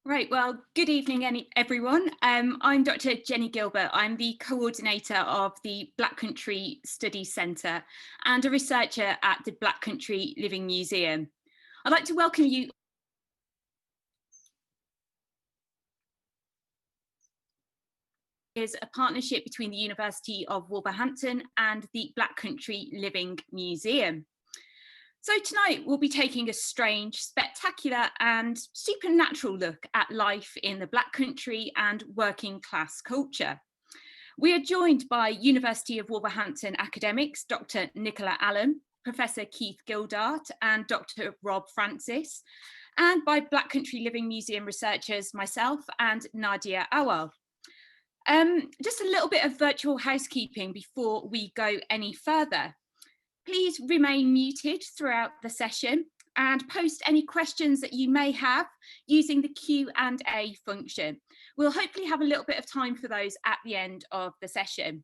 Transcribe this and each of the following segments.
Right, well, good evening, everyone. I'm Dr. Jenny Gilbert. I'm the coordinator of the Black Country Studies Centre and a researcher at the Black Country Living Museum. I'd like to welcome you. Is a partnership between the University of Wolverhampton and the Black Country Living Museum. So tonight we'll be taking a strange, spectacular and supernatural look at life in the Black Country and working class culture. We are joined by University of Wolverhampton academics, Dr. Nicola Allen, Professor Keith Gildart and Dr. Rob Francis, and by Black Country Living Museum researchers, myself and Nadia Awal. Just a little bit of virtual housekeeping before we go any further. Please remain muted throughout the session and post any questions that you may have using the Q&A function. We'll hopefully have a little bit of time for those at the end of the session.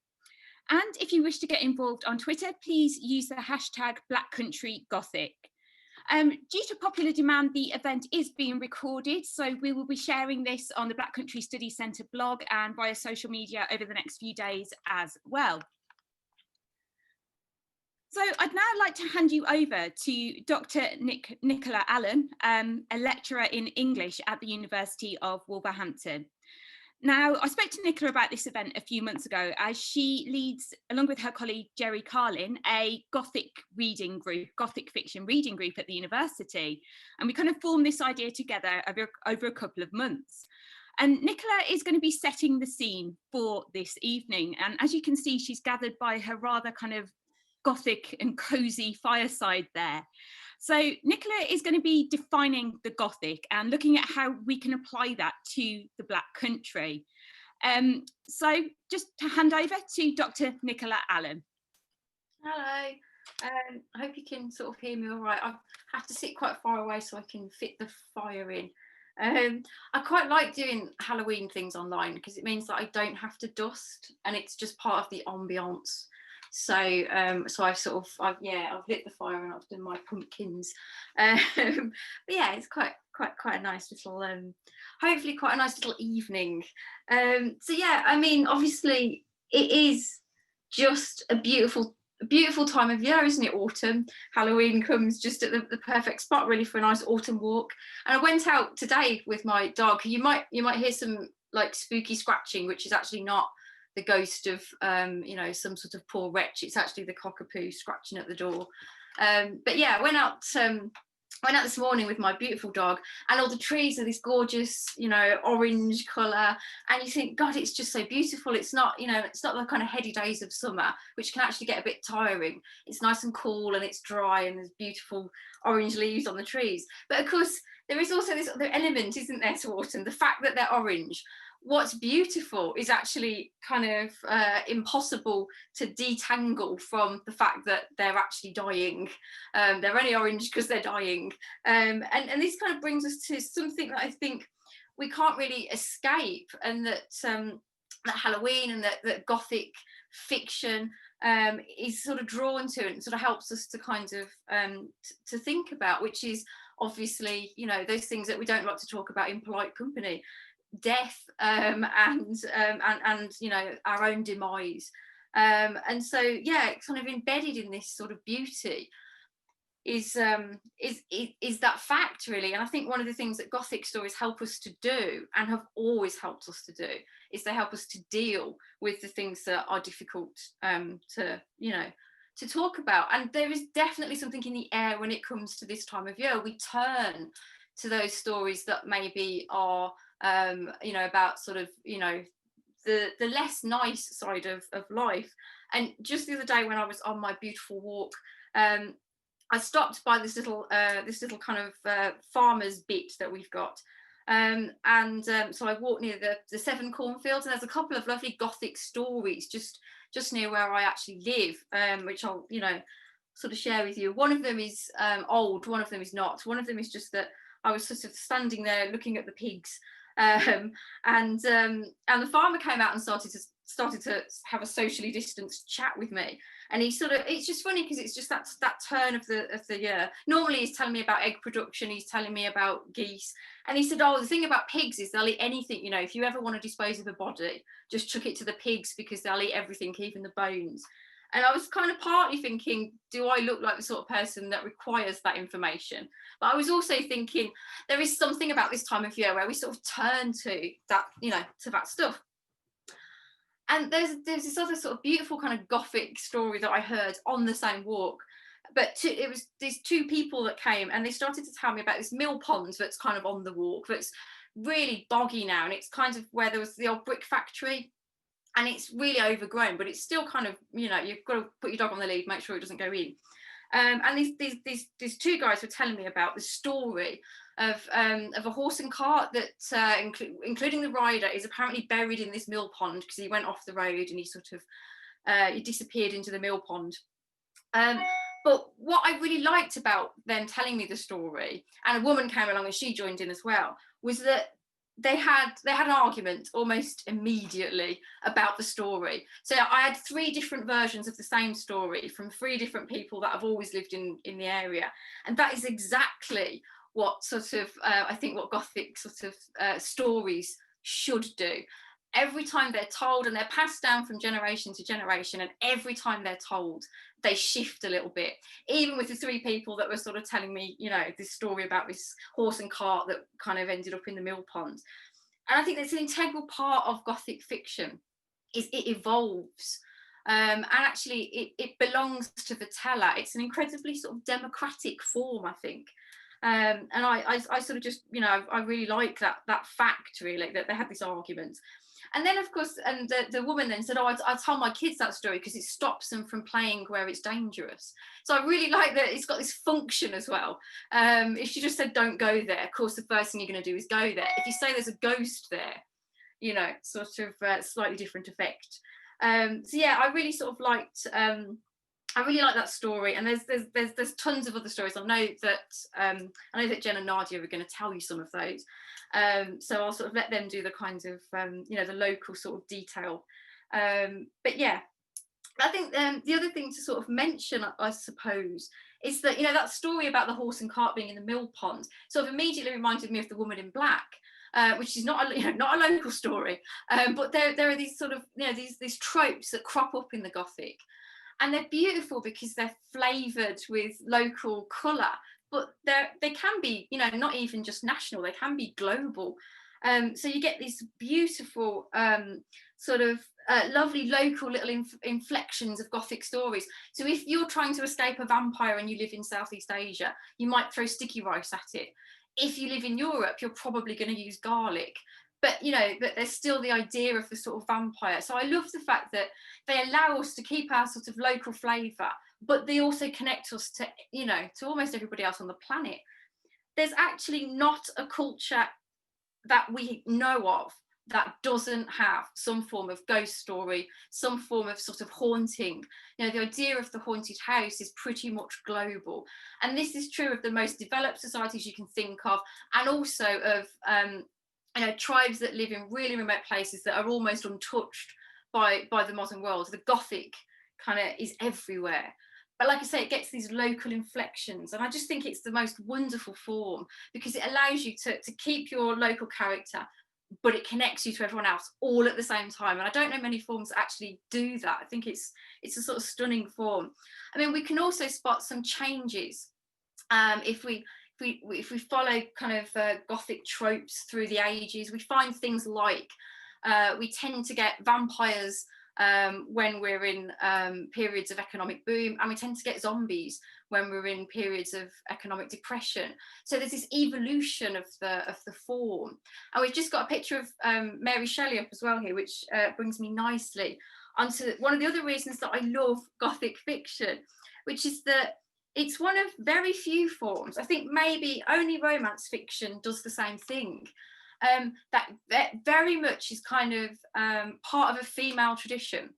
And if you wish to get involved on Twitter, please use the hashtag BlackCountryGothic. Due to popular demand, the event is being recorded, so we will be sharing this on the Black Country Studies Centre blog and via social media over the next few days as well. So I'd now like to hand you over to Dr. Nicola Allen, a lecturer in English at the University of Wolverhampton. Now, I spoke to Nicola about this event a few months ago as she leads, along with her colleague Jerry Carlin, a Gothic reading group, Gothic fiction reading group at the university. And we kind of formed this idea together over a couple of months. And Nicola is going to be setting the scene for this evening. And as you can see, she's gathered by her rather kind of Gothic and cozy fireside there. So Nicola is going to be defining the Gothic and looking at how we can apply that to the Black Country. So just to hand over to Dr. Nicola Allen. Hello, I hope you can sort of hear me all right. I have to sit quite far away so I can fit the fire in. I quite like doing Halloween things online because it means that I don't have to dust and it's just part of the ambience. So I've lit the fire and I've done my pumpkins. But yeah, it's quite a nice little, hopefully quite a nice little evening. So yeah, I mean, obviously it is just a beautiful time of year, isn't it? Autumn. Halloween comes just at the perfect spot really for a nice autumn walk. And I went out today with my dog. You might hear some like spooky scratching, which is actually not the ghost of some sort of poor wretch. It's actually the cockapoo scratching at the door. But yeah, I went out this morning with my beautiful dog, and all the trees are this gorgeous, orange colour, and you think, God, it's just so beautiful. It's not the kind of heady days of summer, which can actually get a bit tiring. It's nice and cool and it's dry and there's beautiful orange leaves on the trees. But of course, there is also this other element, isn't there, to autumn, the fact that they're orange. What's beautiful is actually kind of impossible to detangle from the fact that they're actually dying. They're only orange because they're dying. And this kind of brings us to something that I think we can't really escape, and that Halloween and that Gothic fiction is sort of drawn to, and sort of helps us to kind of to think about, which is obviously, those things that we don't like to talk about in polite company. Death and our own demise, and so yeah, kind of embedded in this sort of beauty is that fact really. And I think one of the things that Gothic stories help us to do, and have always helped us to do, is they help us to deal with the things that are difficult to talk about. And there is definitely something in the air when it comes to this time of year. We turn to those stories that maybe are about sort of, the less nice side of life. And just the other day when I was on my beautiful walk, I stopped by this little kind of farmer's bit that we've got. So I walked near the Seven Cornfields, and there's a couple of lovely Gothic stories just near where I actually live, which I'll, sort of share with you. One of them is old, one of them is not. One of them is just that I was sort of standing there looking at the pigs, and the farmer came out and started to have a socially distanced chat with me, And he sort of, it's just funny because it's just that turn of the year. Normally he's telling me about egg production, he's telling me about geese. And he said, oh, the thing about pigs is they'll eat anything, you know, if you ever want to dispose of a body, just chuck it to the pigs because they'll eat everything, even the bones. And I was kind of partly thinking, do I look like the sort of person that requires that information? But I was also thinking, there is something about this time of year where we sort of turn to that, you know, to that stuff. And there's this other sort of beautiful kind of Gothic story that I heard on the same walk. But it was these two people that came and they started to tell me about this mill pond that's kind of on the walk, that's really boggy now. And it's kind of where there was the old brick factory. And it's really overgrown, but it's still kind of, you know, you've got to put your dog on the lead, make sure it doesn't go in. And these two guys were telling me about the story of a horse and cart that, including the rider, is apparently buried in this mill pond because he went off the road and he sort of he disappeared into the mill pond. But what I really liked about them telling me the story, and a woman came along and she joined in as well, was that they had an argument almost immediately about the story. So I had 3 different versions of the same story from 3 different people that have always lived in the area. And that is exactly what sort of, I think what Gothic sort of stories should do. Every time they're told, and they're passed down from generation to generation, and every time they're told, they shift a little bit. Even with the 3 people that were sort of telling me, you know, this story about this horse and cart that kind of ended up in the mill pond. And I think that's an integral part of Gothic fiction, is it evolves. And actually it belongs to the teller. It's an incredibly sort of democratic form, I think. And I sort of just, you know, I really like that fact, really, that they had this argument. And then, of course, and the woman then said, oh, I tell my kids that story because it stops them from playing where it's dangerous. So I really like that it's got this function as well. If she just said, don't go there, of course, the first thing you're going to do is go there. If you say there's a ghost there, you know, sort of slightly different effect. So yeah, I really sort of liked, I really like that story, and there's tons of other stories. I know that Jen and Nadia are going to tell you some of those, so I'll sort of let them do the kinds of you know, the local sort of detail. But yeah, I think the other thing to sort of mention, I suppose, is that, you know, that story about the horse and cart being in the mill pond sort of immediately reminded me of The Woman in Black. Which is not a local story, but there are these sort of, you know, these tropes that crop up in the Gothic. And they're beautiful because they're flavoured with local colour, but they can be, you know, not even just national, they can be global. So you get these beautiful sort of lovely local little inflections of Gothic stories. So if you're trying to escape a vampire and you live in Southeast Asia, you might throw sticky rice at it. If you live in Europe, you're probably going to use garlic. But, you know, but there's still the idea of the sort of vampire. So I love the fact that they allow us to keep our sort of local flavour, but they also connect us to, you know, to almost everybody else on the planet. There's actually not a culture that we know of that doesn't have some form of ghost story, some form of sort of haunting. You know, the idea of the haunted house is pretty much global. And this is true of the most developed societies you can think of, and also of you know, tribes that live in really remote places that are almost untouched by the modern world. The Gothic kind of is everywhere. But like I say, it gets these local inflections. And I just think it's the most wonderful form because it allows you to keep your local character, but it connects you to everyone else all at the same time. And I don't know many forms that actually do that. I think it's a sort of stunning form. I mean, we can also spot some changes if we follow kind of Gothic tropes through the ages. We find things like we tend to get vampires when we're in periods of economic boom, and we tend to get zombies when we're in periods of economic depression. So there's this evolution of the form. And we've just got a picture of Mary Shelley up as well here, which brings me nicely onto one of the other reasons that I love Gothic fiction, which is that it's one of very few forms. I think maybe only romance fiction does the same thing. That very much is kind of part of a female tradition.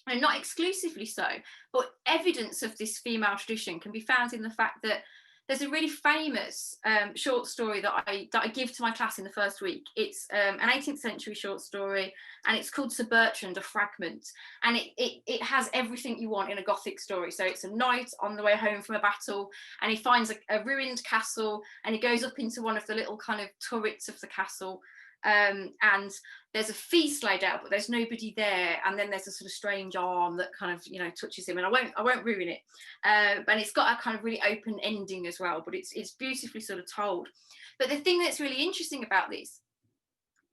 And not exclusively so, but evidence of this female tradition can be found in the fact that there's a really famous short story that I give to my class in the first week. It's an 18th century short story, and it's called Suburchander Fragment, and it has everything you want in a Gothic story. So it's a knight on the way home from a battle, and he finds a ruined castle, and he goes up into one of the little kind of turrets of the castle, and there's a feast laid out, but there's nobody there, and then there's a sort of strange arm that kind of, you know, touches him, and I won't ruin it, and it's got a kind of really open ending as well, but it's beautifully sort of told. But the thing that's really interesting about this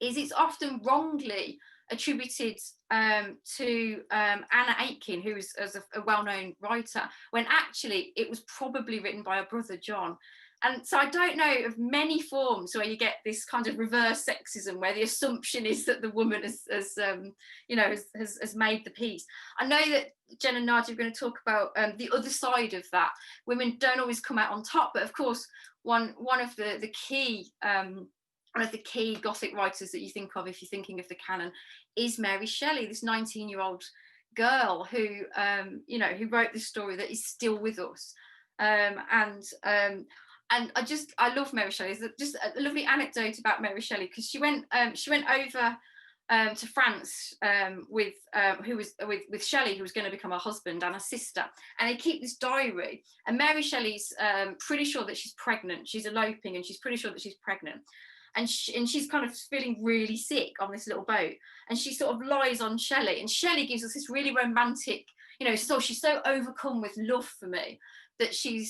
is it's often wrongly attributed to Anna Aitken, who's a well-known writer, when actually it was probably written by her brother John. And so I don't know of many forms where you get this kind of reverse sexism, where the assumption is that the woman has made the piece. I know that Jen and Nadia are going to talk about the other side of that. Women don't always come out on top, but of course, one of the key Gothic writers that you think of if you're thinking of the canon is Mary Shelley, this 19-year-old girl who wrote this story that is still with us. And I love Mary Shelley. There's just a lovely anecdote about Mary Shelley, because she went over to France with Shelley, who was going to become her husband, and her sister, and they keep this diary. And Mary Shelley's pretty sure that she's pregnant. She's eloping, and she's pretty sure that she's pregnant. And she's kind of feeling really sick on this little boat, and she sort of lies on Shelley, and Shelley gives us this really romantic, so she's so overcome with love for me that she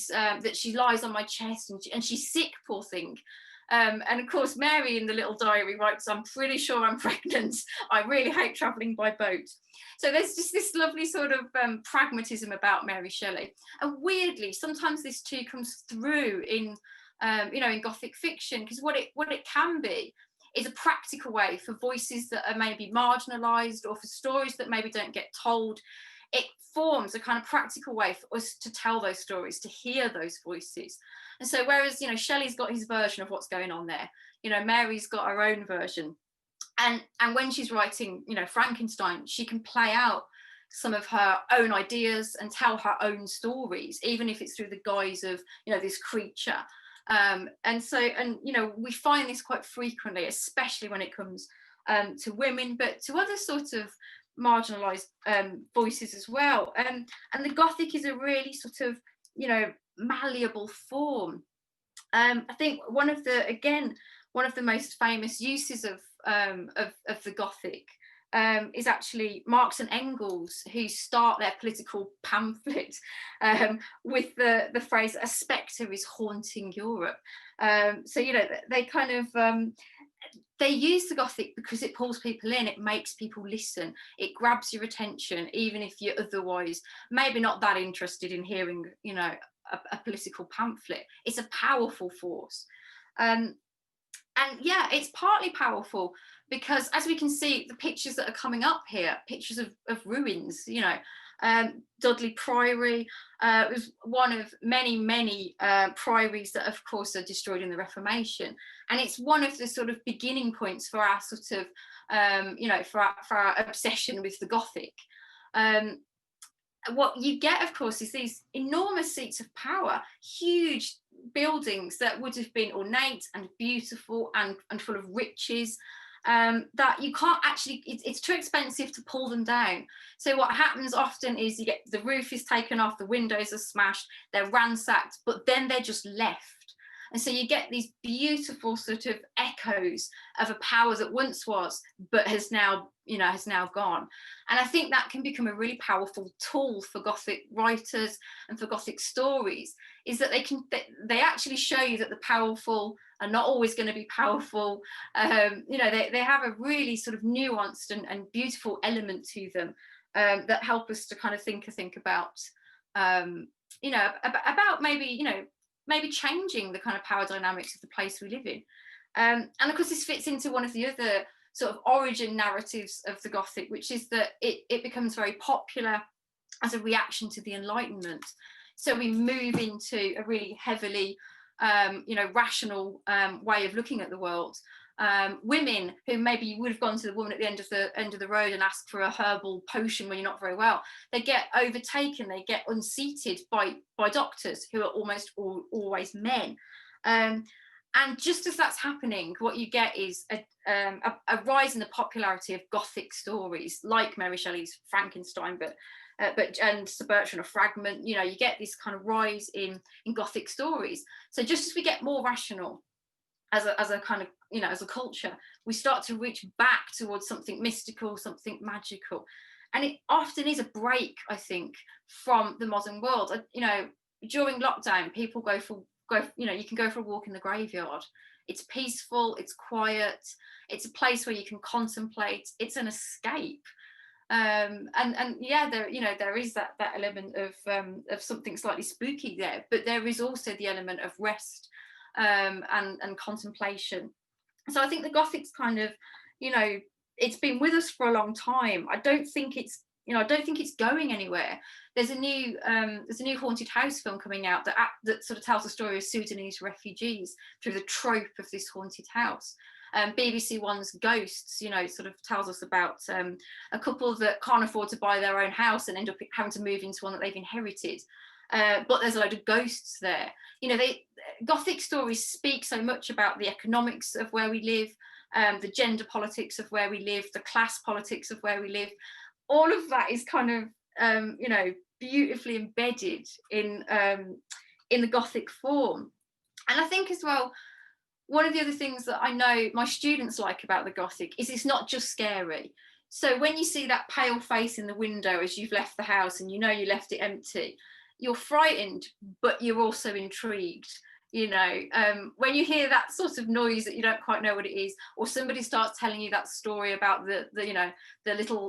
lies on my chest, and she's sick, poor thing. And of course, Mary in the little diary writes, "I'm pretty sure I'm pregnant. I really hate travelling by boat." So there's just this lovely sort of pragmatism about Mary Shelley. And weirdly, sometimes this too comes through in Gothic fiction, because what it can be is a practical way for voices that are maybe marginalised, or for stories that maybe don't get told. It forms a kind of practical way for us to tell those stories, to hear those voices. And so whereas, Shelley's got his version of what's going on there, Mary's got her own version. And when she's writing, Frankenstein, she can play out some of her own ideas and tell her own stories, even if it's through the guise of, this creature. And we find this quite frequently, especially when it comes to women, but to other sorts of marginalised voices as well. And the Gothic is a really sort of, malleable form. I think one of the most famous uses of the Gothic is actually Marx and Engels, who start their political pamphlet with the phrase "a spectre is haunting Europe." So they kind of they use the Gothic because it pulls people in, it makes people listen, it grabs your attention, even if you're otherwise maybe not that interested in hearing, a political pamphlet. It's a powerful force. And yeah, it's partly powerful because, as we can see, the pictures that are coming up here, pictures of ruins, Dudley Priory was one of many priories that, of course, are destroyed in the Reformation. And it's one of the sort of beginning points for our sort of, for our obsession with the Gothic. What you get, of course, is these enormous seats of power, huge buildings that would have been ornate and beautiful and full of riches, that you can't actually, it's too expensive to pull them down. So what happens often is you get the roof is taken off, the windows are smashed, they're ransacked, but then they're just left. And so you get these beautiful sort of echoes of a power that once was, but has now gone. And I think that can become a really powerful tool for Gothic writers and for Gothic stories, is that they actually show you that the powerful are not always going to be powerful. They have a really sort of nuanced and beautiful element to them that help us to kind of think about, about maybe changing the kind of power dynamics of the place we live in. And of course, this fits into one of the other sort of origin narratives of the Gothic, which is that it becomes very popular as a reaction to the Enlightenment. So we move into a really heavily rational way of looking at the world. Women who maybe you would have gone to the woman at the end of the road and asked for a herbal potion when you're not very well, they get overtaken, they get unseated by doctors who are almost always men. And just as that's happening, what you get is a rise in the popularity of Gothic stories, like Mary Shelley's Frankenstein, and Suburchander Fragment. You get this kind of rise in Gothic stories. So just as we get more rational as a kind of, as a culture, we start to reach back towards something mystical, something magical. And it often is a break, I think, from the modern world. During lockdown, people you can go for a walk in the graveyard. It's peaceful, it's quiet, it's a place where you can contemplate, it's an escape. And yeah, there is that element of something slightly spooky there, but there is also the element of rest and contemplation. So I think the Gothic's kind of, it's been with us for a long time. I don't think it's going anywhere. There's a new haunted house film coming out that sort of tells the story of Sudanese refugees through the trope of this haunted house. BBC One's Ghosts, sort of tells us about a couple that can't afford to buy their own house and end up having to move into one that they've inherited. But there's a load of ghosts there. Gothic stories speak so much about the economics of where we live, the gender politics of where we live, the class politics of where we live. All of that is kind of, beautifully embedded in the Gothic form. And I think as well, one of the other things that I know my students like about the Gothic is it's not just scary. So when you see that pale face in the window as you've left the house and you left it empty, you're frightened, but you're also intrigued. When you hear that sort of noise that you don't quite know what it is, or somebody starts telling you that story about the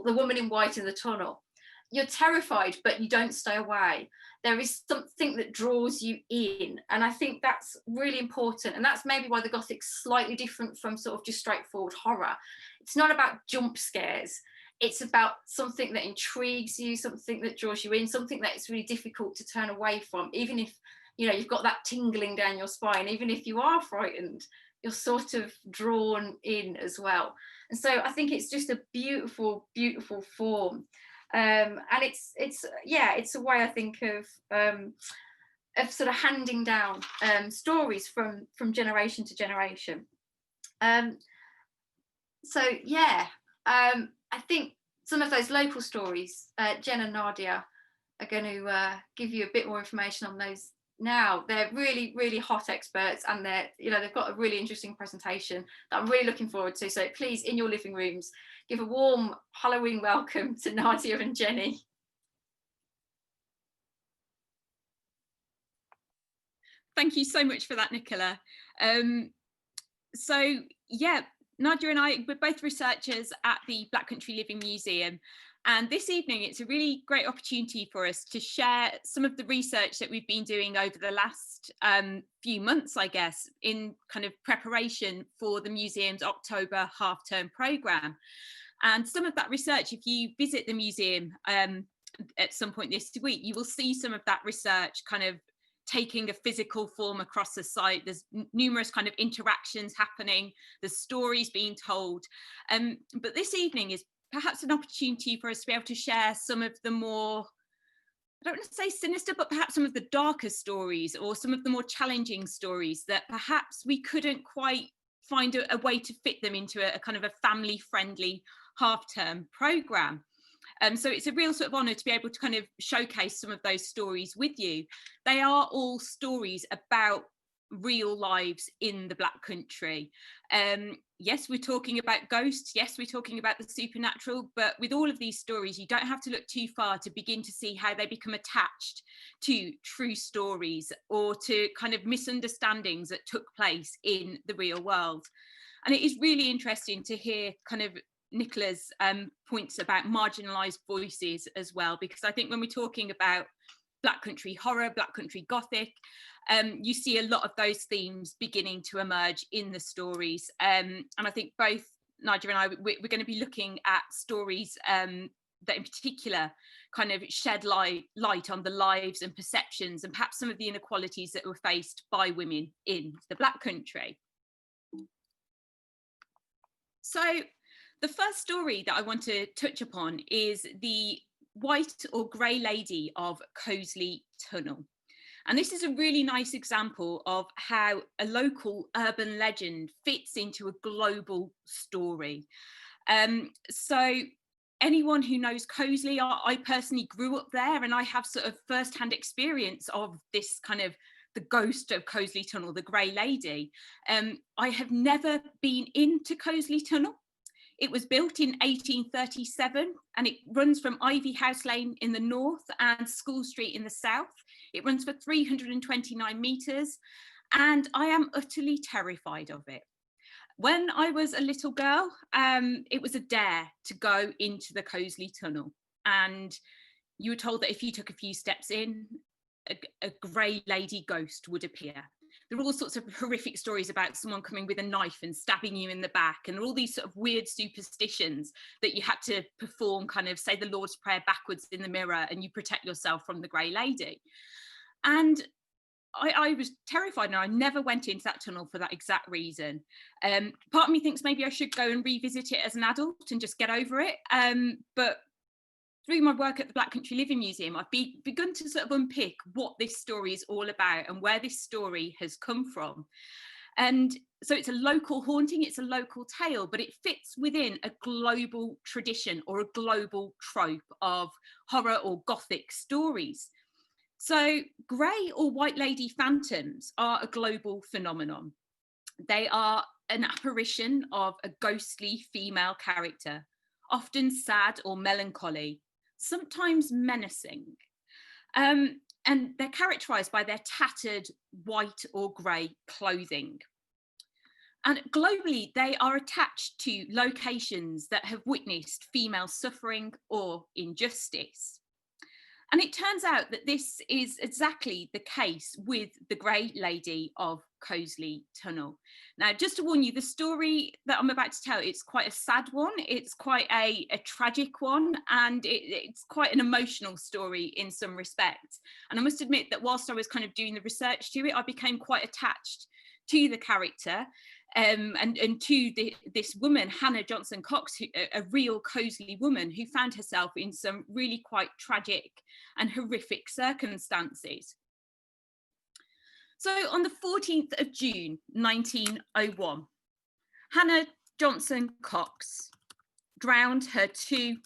woman in white in the tunnel, you're terrified, but you don't stay away. There is something that draws you in, and I think that's really important. And that's maybe why the Gothic's slightly different from sort of just straightforward horror. It's not about jump scares. It's about something that intrigues you, something that draws you in, something that it's really difficult to turn away from, even if you've got that tingling down your spine. Even if you are frightened, you're sort of drawn in as well. And so I think it's just a beautiful, beautiful form. And it's a way, I think, of sort of handing down stories from generation to generation. I think some of those local stories, Jen and Nadia are going to give you a bit more information on those now. They're really, really hot experts, and they've got a really interesting presentation that I'm really looking forward to. So please, in your living rooms, give a warm Halloween welcome to Nadia and Jenny. Thank you so much for that, Nicola. So yeah, Nadia and I, we're both researchers at the Black Country Living Museum. And this evening, it's a really great opportunity for us to share some of the research that we've been doing over the last few months, I guess, in kind of preparation for the museum's October half-term programme. And some of that research, if you visit the museum at some point this week, you will see some of that research kind of taking a physical form across the site. There's numerous kind of interactions happening, there's stories being told. But this evening is perhaps an opportunity for us to be able to share some of the more, I don't want to say sinister, but perhaps some of the darker stories, or some of the more challenging stories that perhaps we couldn't quite find a way to fit them into a kind of a family-friendly half-term programme. So it's a real sort of honour to be able to kind of showcase some of those stories with you. They are all stories about real lives in the Black Country. Yes, we're talking about ghosts, yes, we're talking about the supernatural, but with all of these stories, you don't have to look too far to begin to see how they become attached to true stories or to kind of misunderstandings that took place in the real world. And it is really interesting to hear kind of Nicola's points about marginalised voices as well, because I think when we're talking about Black Country horror, Black Country Gothic, you see a lot of those themes beginning to emerge in the stories. And I think both Nadia and I, we're going to be looking at stories that in particular kind of shed light on the lives and perceptions and perhaps some of the inequalities that were faced by women in the Black Country. So the first story that I want to touch upon is the White or Grey Lady of Cosley Tunnel. And this is a really nice example of how a local urban legend fits into a global story. So anyone who knows Cosley, I personally grew up there, and I have sort of first-hand experience of this kind of the ghost of Cosley Tunnel, the Grey Lady. I have never been into Cosley Tunnel. It was built in 1837 and it runs from Ivy House Lane in the north and School Street in the south. It runs for 329 metres and I am utterly terrified of it. When I was a little girl, it was a dare to go into the Cosley Tunnel, and you were told that if you took a few steps in, a grey lady ghost would appear. There are all sorts of horrific stories about someone coming with a knife and stabbing you in the back, and all these sort of weird superstitions that you had to perform, kind of say the Lord's Prayer backwards in the mirror and you protect yourself from the grey lady. And I was terrified, and I never went into that tunnel for that exact reason. Part of me thinks maybe I should go and revisit it as an adult and just get over it. But through my work at the Black Country Living Museum, I've begun to sort of unpick what this story is all about and where this story has come from. And so it's a local haunting, it's a local tale, but it fits within a global tradition or a global trope of horror or Gothic stories. So grey or white lady phantoms are a global phenomenon. They are an apparition of a ghostly female character, often sad or melancholy, sometimes menacing. And they're characterised by their tattered white or grey clothing. And globally, they are attached to locations that have witnessed female suffering or injustice. And it turns out that this is exactly the case with the Grey Lady of Cosley Tunnel. Now, just to warn you, the story that I'm about to tell, it's quite a sad one, it's quite a tragic one, and it's quite an emotional story in some respects. And I must admit that whilst I was kind of doing the research to it, I became quite attached to the character and to this woman, Hannah Johnson Cox, a real Cosley woman who found herself in some really quite tragic and horrific circumstances. So on the 14th of June, 1901, Hannah Johnson Cox drowned her two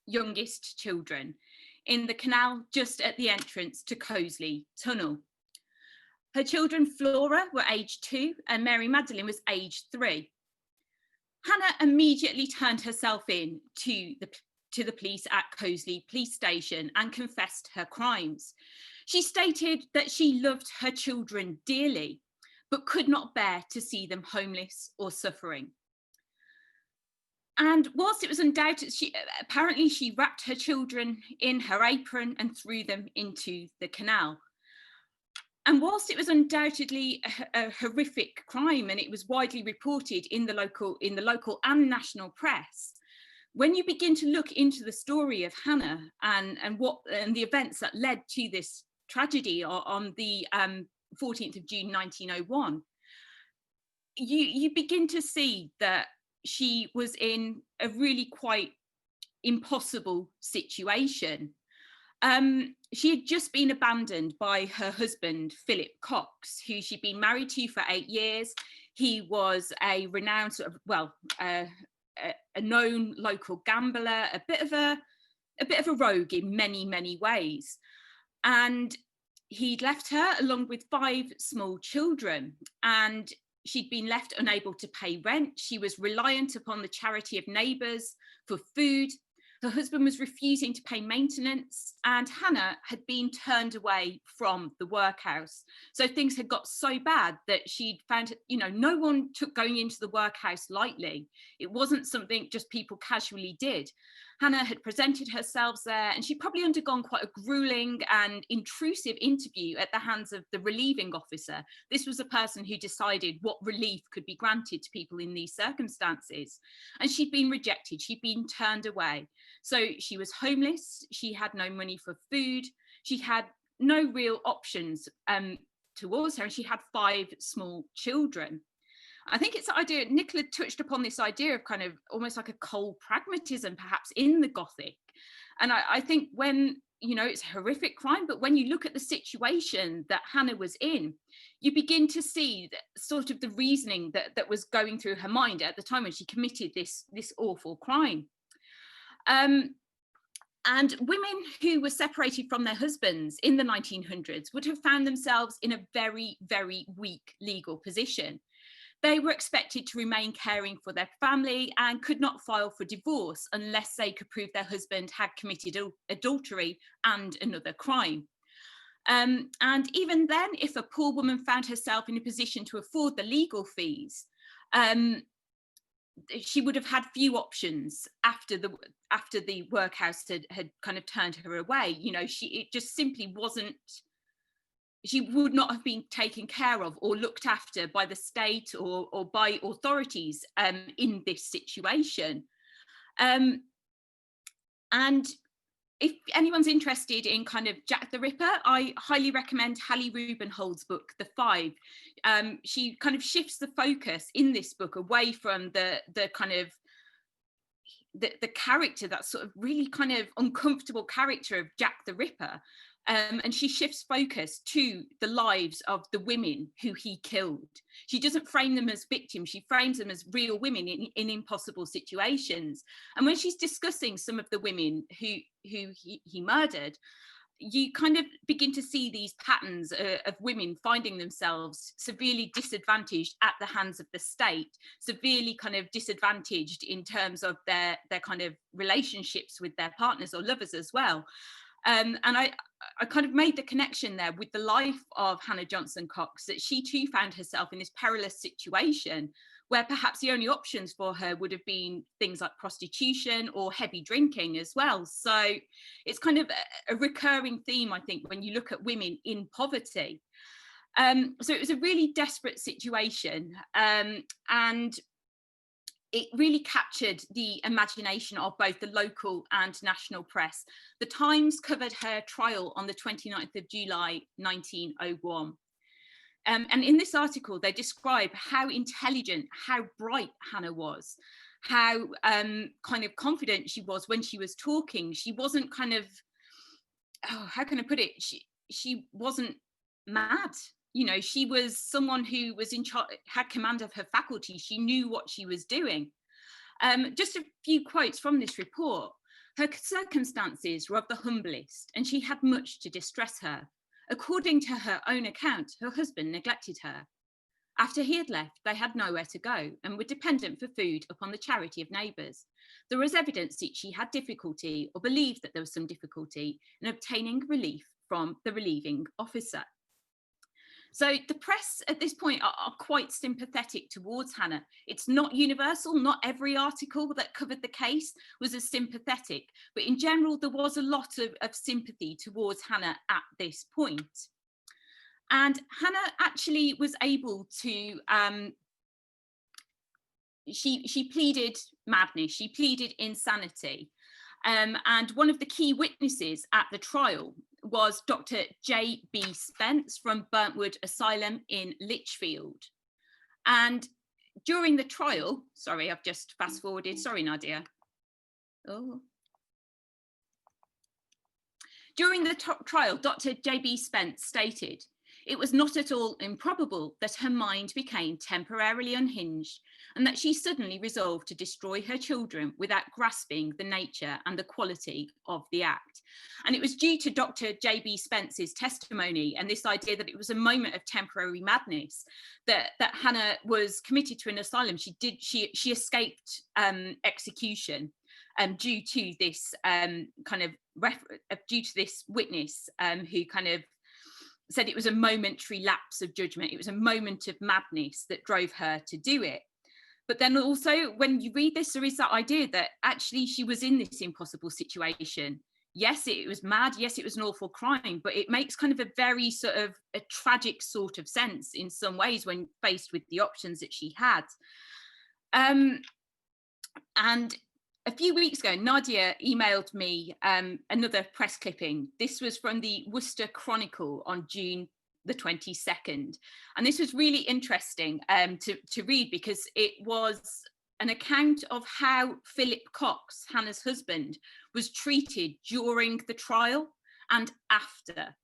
youngest children in the canal just at the entrance to Cosley Tunnel. Her children, Flora, were aged 2 and Mary Magdalene was aged 3. Hannah immediately turned herself in to the police at Cosley Police Station and confessed her crimes. She stated that she loved her children dearly, but could not bear to see them homeless or suffering. And whilst it was undoubted, apparently she wrapped her children in her apron and threw them into the canal. And whilst it was undoubtedly a horrific crime and it was widely reported in the local and national press, when you begin to look into the story of Hannah and the events that led to this tragedy on the 14th of June 1901, you begin to see that she was in a really quite impossible situation. She had just been abandoned by her husband, Philip Cox, who she'd been married to for 8 years. He was a renowned sort of, a known local gambler, a bit of a rogue in many, many ways. And he'd left her along with 5 small children, and she'd been left unable to pay rent. She was reliant upon the charity of neighbours for food. Her husband was refusing to pay maintenance, and Hannah had been turned away from the workhouse. So things had got so bad that she'd found, no one took going into the workhouse lightly. It wasn't something just people casually did. Hannah had presented herself there, and she'd probably undergone quite a grueling and intrusive interview at the hands of the relieving officer. This was a person who decided what relief could be granted to people in these circumstances. And she'd been rejected, she'd been turned away. So she was homeless, she had no money for food, she had no real options towards her, and she had 5 small children. I think it's the idea, Nicola touched upon this idea of kind of almost like a cold pragmatism perhaps in the Gothic. And I think when, you know, it's a horrific crime, but when you look at the situation that Hannah was in, you begin to see that sort of the reasoning that was going through her mind at the time when she committed this awful crime. And women who were separated from their husbands in the 1900s would have found themselves in a very, very weak legal position. They were expected to remain caring for their family and could not file for divorce unless they could prove their husband had committed adultery and another crime. And even then, if a poor woman found herself in a position to afford the legal fees, she would have had few options after the workhouse had kind of turned her away. You know, it just simply wasn't. She would not have been taken care of or looked after by the state or by authorities in this situation. And if anyone's interested in kind of Jack the Ripper, I highly recommend Hallie Rubenhold's book, The Five. She kind of shifts the focus in this book away from the kind of the character, that sort of really kind of uncomfortable character of Jack the Ripper. And she shifts focus to the lives of the women who he killed. She doesn't frame them as victims, she frames them as real women in impossible situations. And when she's discussing some of the women who he murdered, you kind of begin to see these patterns of women finding themselves severely disadvantaged at the hands of the state, severely kind of disadvantaged in terms of their kind of relationships with their partners or lovers as well. And I kind of made the connection there with the life of Hannah Johnson Cox, that she too found herself in this perilous situation where perhaps the only options for her would have been things like prostitution or heavy drinking as well. So it's kind of a recurring theme, I think, when you look at women in poverty. So it was a really desperate situation, and it really captured the imagination of both the local and national press. The Times covered her trial on the 29th of July, 1901. And in this article, they describe how intelligent, how bright Hannah was, how kind of confident she was when she was talking. She wasn't kind of, how can I put it? She wasn't mad. You know, she was someone who was in charge, had command of her faculty. She knew what she was doing. Just a few quotes from this report. Her circumstances were of the humblest, and she had much to distress her. According to her own account, her husband neglected her. After he had left, they had nowhere to go and were dependent for food upon the charity of neighbours. There was evidence that she had difficulty, or believed that there was some difficulty, in obtaining relief from the relieving officer. So the press at this point are quite sympathetic towards Hannah. It's not universal, not every article that covered the case was as sympathetic, but in general, there was a lot of sympathy towards Hannah at this point. And Hannah actually was able to, she pleaded madness, she pleaded insanity. And one of the key witnesses at the trial was Dr. J.B. Spence from Burntwood Asylum in Lichfield. And during the trial, sorry, I've just fast forwarded, sorry, Nadia. Oh. During the trial, Dr. J.B. Spence stated, "It was not at all improbable that her mind became temporarily unhinged and that she suddenly resolved to destroy her children without grasping the nature and the quality of the act." And it was due to Dr. J.B. Spence's testimony and this idea that it was a moment of temporary madness that Hannah was committed to an asylum. She escaped execution due to this due to this witness who kind of said it was a momentary lapse of judgment. It was a moment of madness that drove her to do it. But then also when you read this, there is that idea that actually she was in this impossible situation. Yes, it was mad. Yes, it was an awful crime, but it makes kind of a very sort of a tragic sort of sense in some ways when faced with the options that she had. And a few weeks ago, Nadia emailed me another press clipping. This was from the Worcester Chronicle on June the 22nd. And this was really interesting to read, because it was an account of how Philip Cox, Hannah's husband, was treated during the trial and after.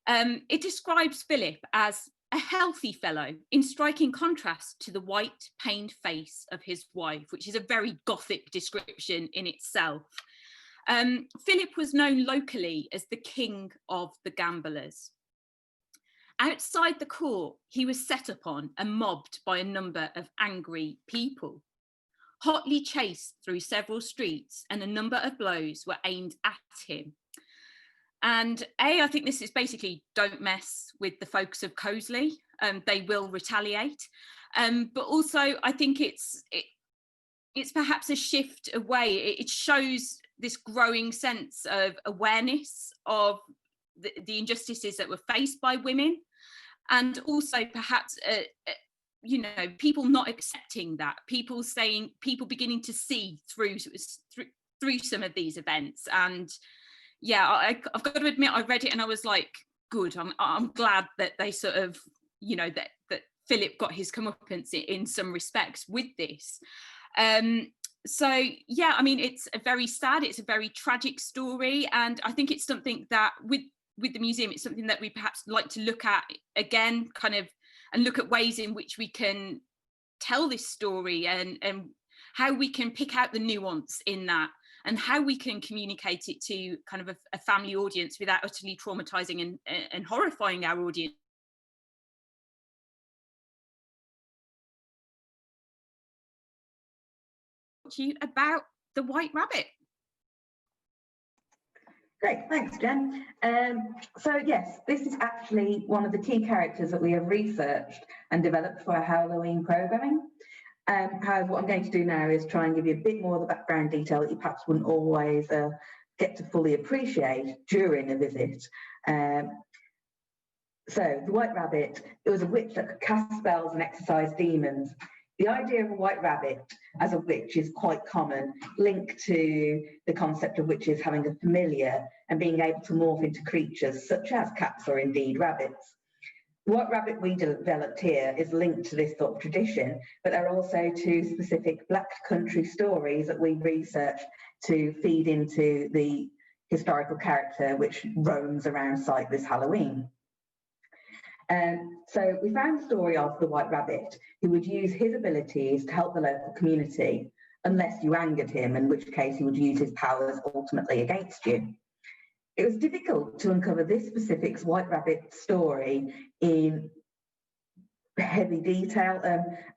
It describes Philip as a healthy fellow, in striking contrast to the white, pained face of his wife, which is a very Gothic description in itself. Philip was known locally as the king of the gamblers. Outside the court, he was set upon and mobbed by a number of angry people. Hotly chased through several streets, and a number of blows were aimed at him. And I think this is basically, don't mess with the folks of Cosley. They will retaliate. But also, I think it's perhaps a shift away. It shows this growing sense of awareness of the injustices that were faced by women, and also perhaps people not accepting that, people beginning to see through some of these events. And yeah, I've got to admit, I read it and I was like, good, I'm glad that they sort of, that Philip got his comeuppance in some respects with this. So yeah, I mean, it's a very sad, it's a very tragic story, and I think it's something that with the museum, it's something that we perhaps like to look at again, and look at ways in which we can tell this story, and how we can pick out the nuance in that, and how we can communicate it to kind of a family audience without utterly traumatizing and horrifying our audience. To you about the White Rabbit. Great, thanks, Jen. So yes, this is actually one of the key characters that we have researched and developed for our Halloween programming. However, what I'm going to do now is try and give you a bit more of the background detail that you perhaps wouldn't always get to fully appreciate during a visit. So the White Rabbit, it was a witch that could cast spells and exorcise demons. The idea of a white rabbit as a witch is quite common, linked to the concept of witches having a familiar and being able to morph into creatures such as cats or indeed rabbits. The white rabbit we developed here is linked to this sort of tradition, but there are also two specific Black country stories that we researched to feed into the historical character which roams around site this Halloween. So we found the story of the White Rabbit, who would use his abilities to help the local community, unless you angered him, in which case he would use his powers ultimately against you. It was difficult to uncover this specific White Rabbit story in heavy detail.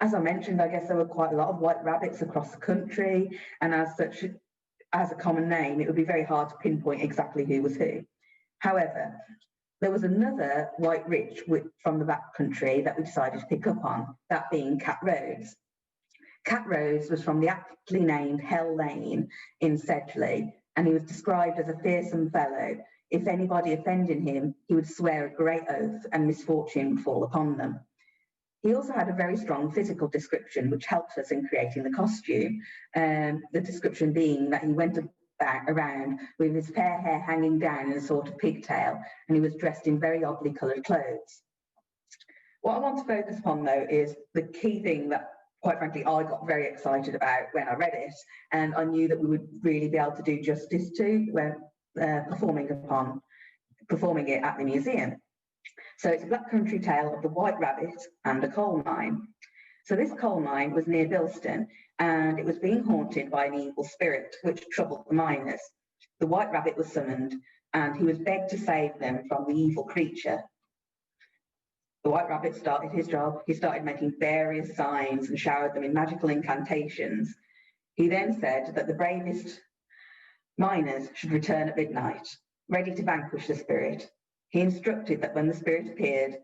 As I mentioned, I guess there were quite a lot of white rabbits across the country, and as such, as a common name, it would be very hard to pinpoint exactly who was who. However, there was another white witch from the back country that we decided to pick up on, that being Cat Rose. Cat Rose was from the aptly named Hell Lane in Sedgley, and he was described as a fearsome fellow. If anybody offended him, he would swear a great oath and misfortune would fall upon them. He also had a very strong physical description, which helped us in creating the costume. The description being that he went around with his fair hair hanging down in a sort of pigtail, and he was dressed in very oddly coloured clothes. What I want to focus upon, though, is the key thing that, quite frankly, I got very excited about when I read it, and I knew that we would really be able to do justice to when performing it at the museum. So it's a Black country tale of the White Rabbit and a coal mine. So this coal mine was near Bilston, and it was being haunted by an evil spirit which troubled the miners. The White Rabbit was summoned, and he was begged to save them from the evil creature. The White Rabbit started his job. He started making various signs and showered them in magical incantations. He then said that the bravest miners should return at midnight, ready to vanquish the spirit. He instructed that when the spirit appeared,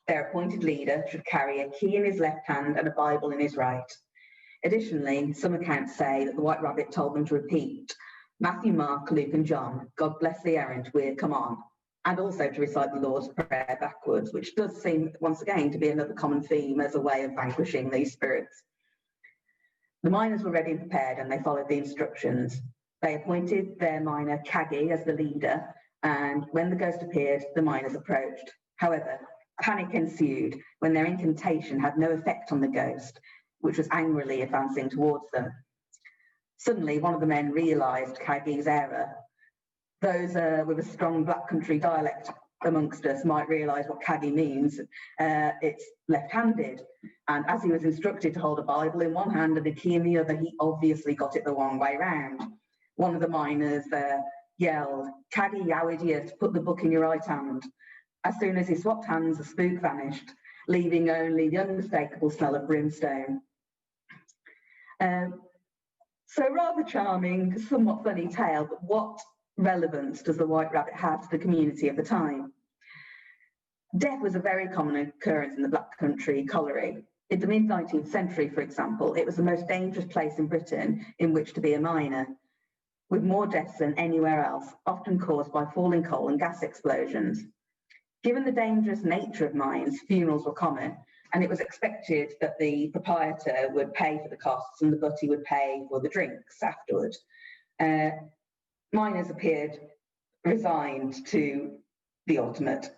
their appointed leader should carry a key in his left hand and a Bible in his right. Additionally, some accounts say that the White Rabbit told them to repeat Matthew, Mark, Luke and John, God bless the errant, we're come on, and also to recite the Lord's Prayer backwards, which does seem, once again, to be another common theme as a way of vanquishing these spirits. The miners were ready and prepared, and they followed the instructions. They appointed their miner Caggy as the leader, and when the ghost appeared, the miners approached. However, panic ensued when their incantation had no effect on the ghost, which was angrily advancing towards them. Suddenly, one of the men realised Caggy's error. Those with a strong Black Country dialect amongst us might realise what Caggy means. It's left-handed. And as he was instructed to hold a Bible in one hand and a key in the other, he obviously got it the wrong way round. One of the miners yelled, "Caggy, you idiot, put the book in your right hand." As soon as he swapped hands, the spook vanished, leaving only the unmistakable smell of brimstone. So rather charming, somewhat funny tale, but what relevance does the White Rabbit have to the community of the time? Death was a very common occurrence in the Black Country colliery. In the mid-19th century, for example, it was the most dangerous place in Britain in which to be a miner, with more deaths than anywhere else, often caused by falling coal and gas explosions. Given the dangerous nature of mines, funerals were common, and it was expected that the proprietor would pay for the costs and the butty would pay for the drinks afterwards. Miners appeared resigned to the ultimate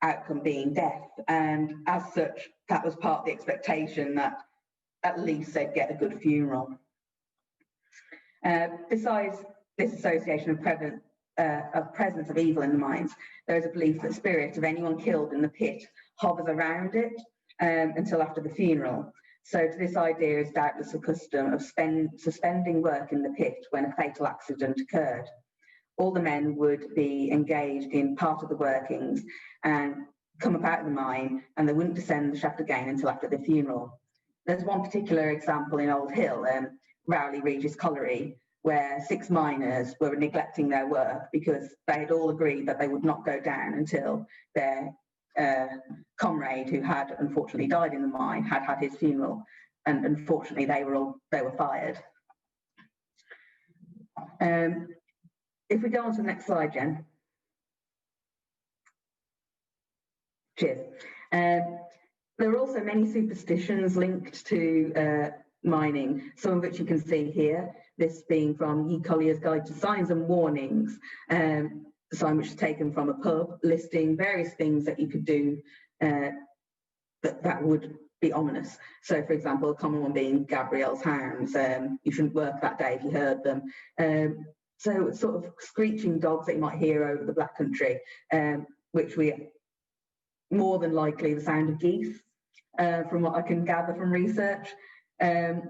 outcome being death, and as such, that was part of the expectation that at least they'd get a good funeral. Besides this association of presence of evil in the mines, there is a belief that the spirit of anyone killed in the pit hovers around it until after the funeral. So to this idea is doubtless a custom of suspending work in the pit when a fatal accident occurred. All the men would be engaged in part of the workings and come up out of the mine, and they wouldn't descend the shaft again until after the funeral. There's one particular example in Old Hill, Rowley Regis Colliery, where 6 miners were neglecting their work because they had all agreed that they would not go down until their comrade, who had unfortunately died in the mine, had had his funeral, and unfortunately they were fired. If we go on to the next slide, Jen. Cheers. There are also many superstitions linked to mining, some of which you can see here, this being from Ye Collier's Guide to Signs and Warnings, a sign which is taken from a pub, listing various things that you could do that would be ominous. So, for example, a common one being Gabrielle's hounds. You shouldn't work that day if you heard them. So sort of screeching dogs that you might hear over the Black Country, which we more than likely the sound of geese, from what I can gather from research. So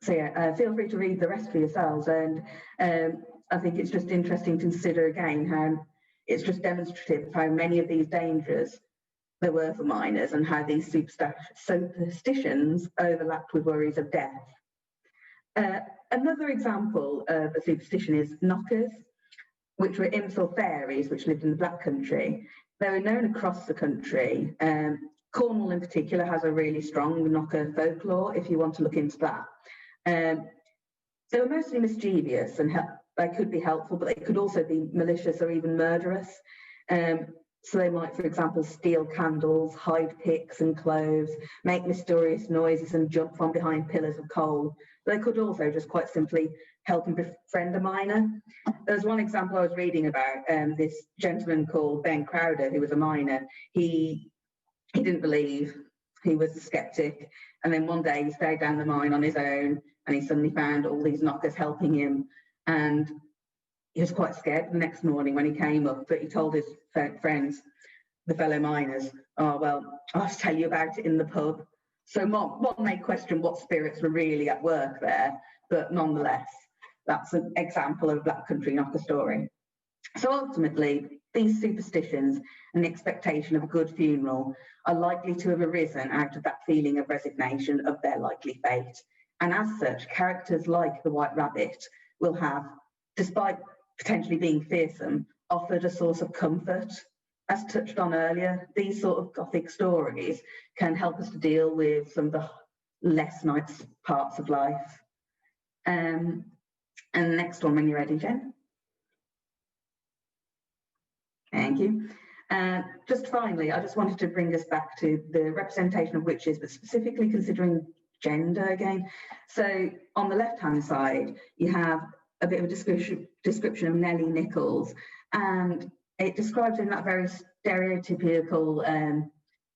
yeah, feel free to read the rest for yourselves, and I think it's just interesting to consider again how it's just demonstrative of how many of these dangers there were for miners and how these superstitions overlapped with worries of death. Another example of a superstition is knockers, which were imps or fairies which lived in the Black Country. They were known across the country. Cornwall in particular has a really strong knocker folklore, if you want to look into that. They were mostly mischievous and they could be helpful, but they could also be malicious or even murderous. So they might, for example, steal candles, hide picks and clothes, make mysterious noises and jump from behind pillars of coal. But they could also just quite simply help and befriend a miner. There's one example I was reading about, this gentleman called Ben Crowder, who was a miner. He didn't believe, he was a skeptic, and then one day he stayed down the mine on his own and he suddenly found all these knockers helping him, and he was quite scared the next morning when he came up, but he told his friends, the fellow miners, "Oh, well, I'll tell you about it in the pub." So one may question what spirits were really at work there, but nonetheless, that's an example of a Black Country knocker story. So ultimately, these superstitions and the expectation of a good funeral are likely to have arisen out of that feeling of resignation of their likely fate. And as such, characters like the White Rabbit will have, despite potentially being fearsome, offered a source of comfort. As touched on earlier, these sort of Gothic stories can help us to deal with some of the less nice parts of life. And the next one, when you're ready, Jen. Thank you. Just finally, I just wanted to bring us back to the representation of witches, but specifically considering gender again. So on the left-hand side, you have a bit of a description of Nellie Nichols, and it describes in that very stereotypical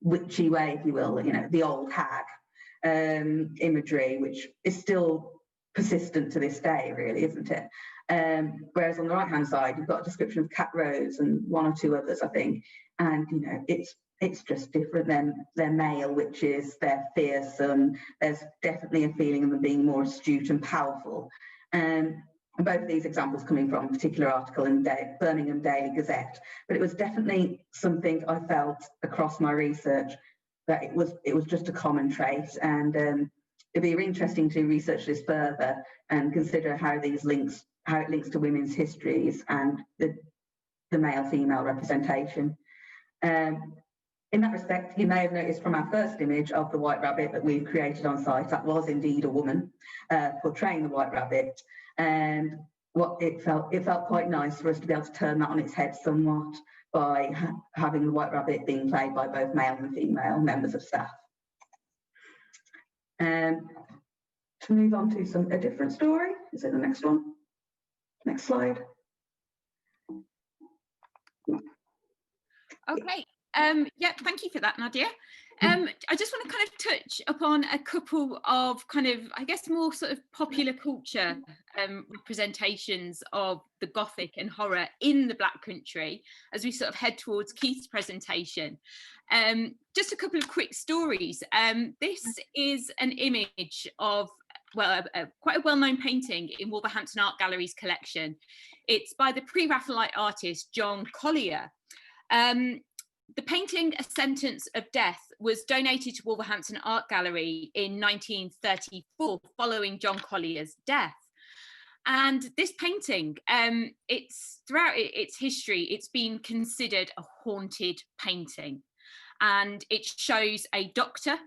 witchy way, if you will, you know, the old hag imagery, which is still persistent to this day, really, isn't it? Whereas on the right-hand side, you've got a description of Cat Rose and one or two others, I think, and you know, it's just different. They're male witches, they're fearsome. There's definitely a feeling of them being more astute and powerful. And both of these examples coming from a particular article in Birmingham Daily Gazette, but it was definitely something I felt across my research that it was just a common trait, and it'd be really interesting to research this further and consider how it links to women's histories and the male-female representation. In that respect, you may have noticed from our first image of the White Rabbit that we've created on site, that was indeed a woman portraying the White Rabbit, and what it felt quite nice for us to be able to turn that on its head somewhat by having the White Rabbit being played by both male and female members of staff. To move on to a different story, is it the next one? Next slide. Okay. Yeah, thank you for that, Nadia. I just want to kind of touch upon a couple of kind of, I guess, more sort of popular culture representations of the Gothic and horror in the Black Country as we sort of head towards Keith's presentation. Just a couple of quick stories. This is an image of, well, quite a well-known painting in Wolverhampton Art Gallery's collection. It's by the pre-Raphaelite artist John Collier. The painting A Sentence of Death was donated to Wolverhampton Art Gallery in 1934 following John Collier's death. And this painting, it's throughout its history, it's been considered a haunted painting. And it shows a doctor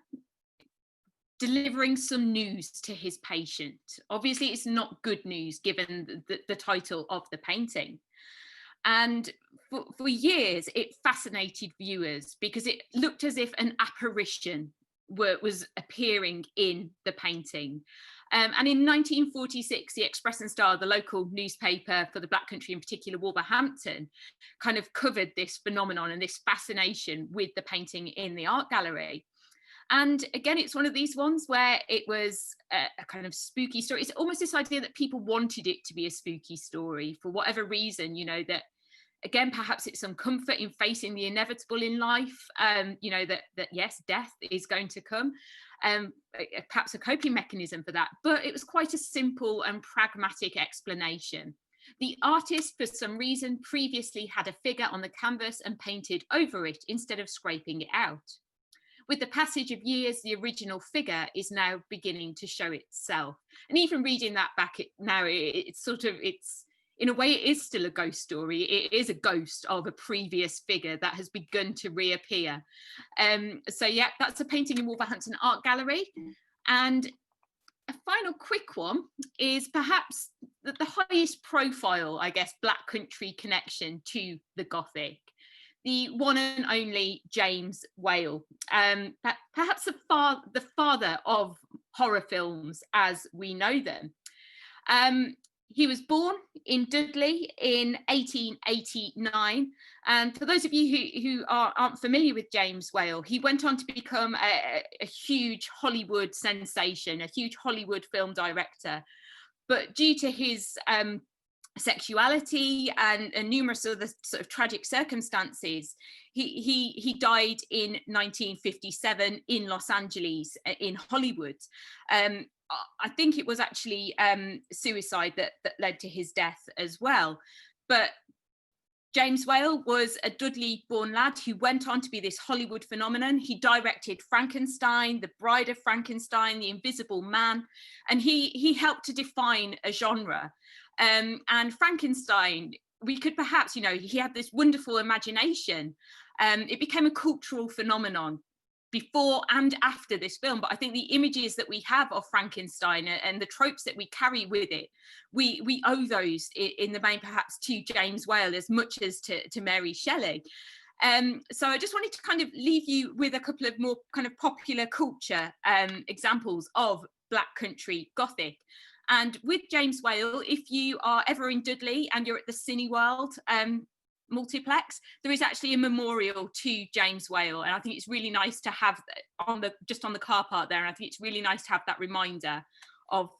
delivering some news to his patient. Obviously, it's not good news given the title of the painting. And for years, it fascinated viewers because it looked as if an apparition was appearing in the painting. And in 1946, the Express and Star, the local newspaper for the Black Country, in particular Wolverhampton, kind of covered this phenomenon and this fascination with the painting in the art gallery. And again, it's one of these ones where it was a kind of spooky story. It's almost this idea that people wanted it to be a spooky story for whatever reason, you know, that again, perhaps it's some comfort in facing the inevitable in life, you know, that yes, death is going to come, perhaps a coping mechanism for that. But it was quite a simple and pragmatic explanation. The artist, for some reason, previously had a figure on the canvas and painted over it instead of scraping it out. With the passage of years, the original figure is now beginning to show itself. And even reading that back now, it's in a way, it is still a ghost story. It is a ghost of a previous figure that has begun to reappear. So yeah, that's a painting in Wolverhampton Art Gallery. And a final quick one is perhaps the highest profile, I guess, Black Country connection to the Gothic. The one and only James Whale, perhaps the father of horror films as we know them. He was born in Dudley in 1889. And for those of you who aren't familiar with James Whale, he went on to become a huge Hollywood sensation, a huge Hollywood film director. But due to his sexuality and numerous other sort of tragic circumstances, he died in 1957 in Los Angeles, in Hollywood. I think it was actually suicide that led to his death as well. But James Whale was a Dudley-born lad who went on to be this Hollywood phenomenon. He directed Frankenstein, The Bride of Frankenstein, The Invisible Man, and he helped to define a genre. And Frankenstein, we could perhaps, you know, he had this wonderful imagination. It became a cultural phenomenon before and after this film, but I think the images that we have of Frankenstein and the tropes that we carry with it, we owe those in the main perhaps to James Whale as much as to Mary Shelley. So I just wanted to kind of leave you with a couple of more kind of popular culture examples of Black Country Gothic. And with James Whale, if you are ever in Dudley and you're at the Cineworld multiplex, there is actually a memorial to James Whale, and I think it's really nice to have on the car park there, and I think it's really nice to have that reminder of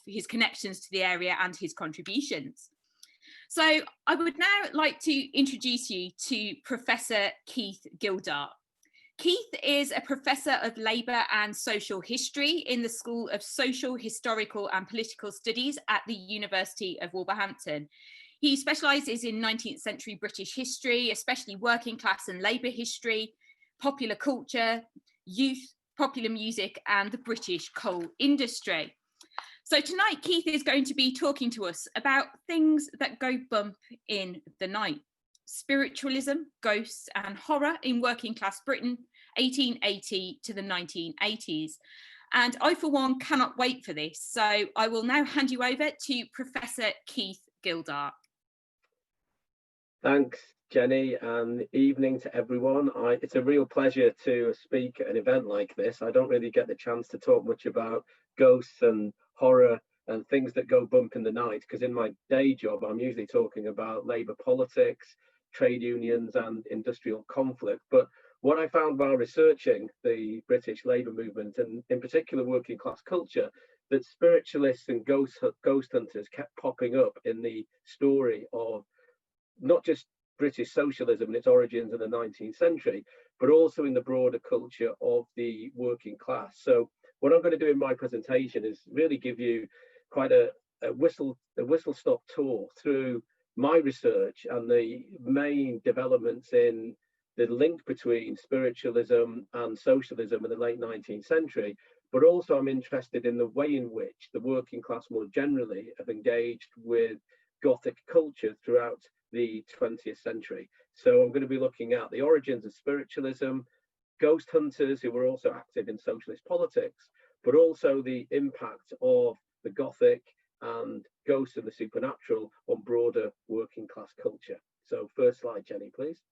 his connections to the area and his contributions. So I would now like to introduce you to Professor Keith Gildart. Keith is a professor of labour and social history in the School of Social, Historical and Political Studies at the University of Wolverhampton. He specialises in 19th century British history, especially working class and labour history, popular culture, youth, popular music and the British coal industry. So tonight, Keith is going to be talking to us about things that go bump in the night. Spiritualism, ghosts and horror in working class Britain, 1880 to the 1980s. And I, for one, cannot wait for this. So I will now hand you over to Professor Keith Gildart. Thanks, Jenny, and evening to everyone. It's a real pleasure to speak at an event like this. I don't really get the chance to talk much about ghosts and horror and things that go bump in the night, because in my day job, I'm usually talking about labour politics, trade unions and industrial conflict. But what I found while researching the British labour movement, and in particular working class culture, that spiritualists and ghost hunters kept popping up in the story of not just British socialism and its origins in the 19th century, but also in the broader culture of the working class. So what I'm going to do in my presentation is really give you quite a whistle-stop tour through my research and the main developments in the link between spiritualism and socialism in the late 19th century, but also I'm interested in the way in which the working class more generally have engaged with Gothic culture throughout the 20th century. So I'm going to be looking at the origins of spiritualism, ghost hunters who were also active in socialist politics, but also the impact of the Gothic and ghosts and the supernatural on broader working class culture. So first slide, Jenny, please.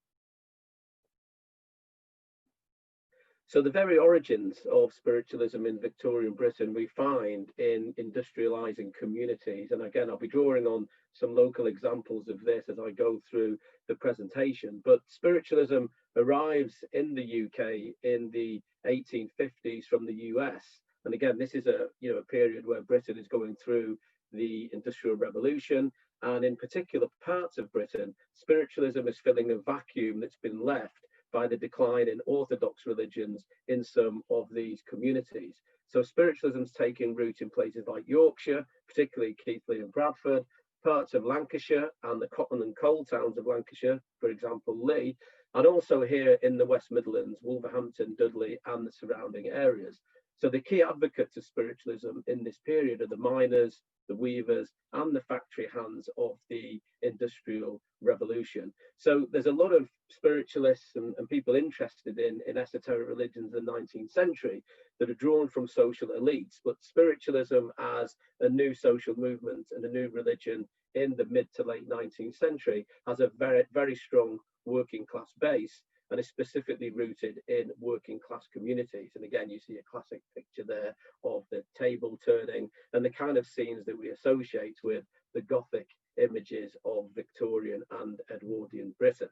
So the very origins of spiritualism in Victorian Britain we find in industrialising communities. And again, I'll be drawing on some local examples of this as I go through the presentation. But spiritualism arrives in the UK in the 1850s from the US. And again, this is a period where Britain is going through the Industrial Revolution. And in particular parts of Britain, spiritualism is filling a vacuum that's been left by the decline in orthodox religions in some of these communities. So spiritualism's taking root in places like Yorkshire, particularly Keighley and Bradford, parts of Lancashire and the cotton and coal towns of Lancashire, for example, Lee, and also here in the West Midlands, Wolverhampton, Dudley and the surrounding areas. So the key advocates of spiritualism in this period are the miners, the weavers and the factory hands of the Industrial Revolution. So there's a lot of spiritualists and people interested in esoteric religions in the 19th century that are drawn from social elites, but spiritualism as a new social movement and a new religion in the mid to late 19th century has a very, very strong working class base and is specifically rooted in working class communities. And again, you see a classic picture there of the table turning and the kind of scenes that we associate with the Gothic images of Victorian and Edwardian Britain.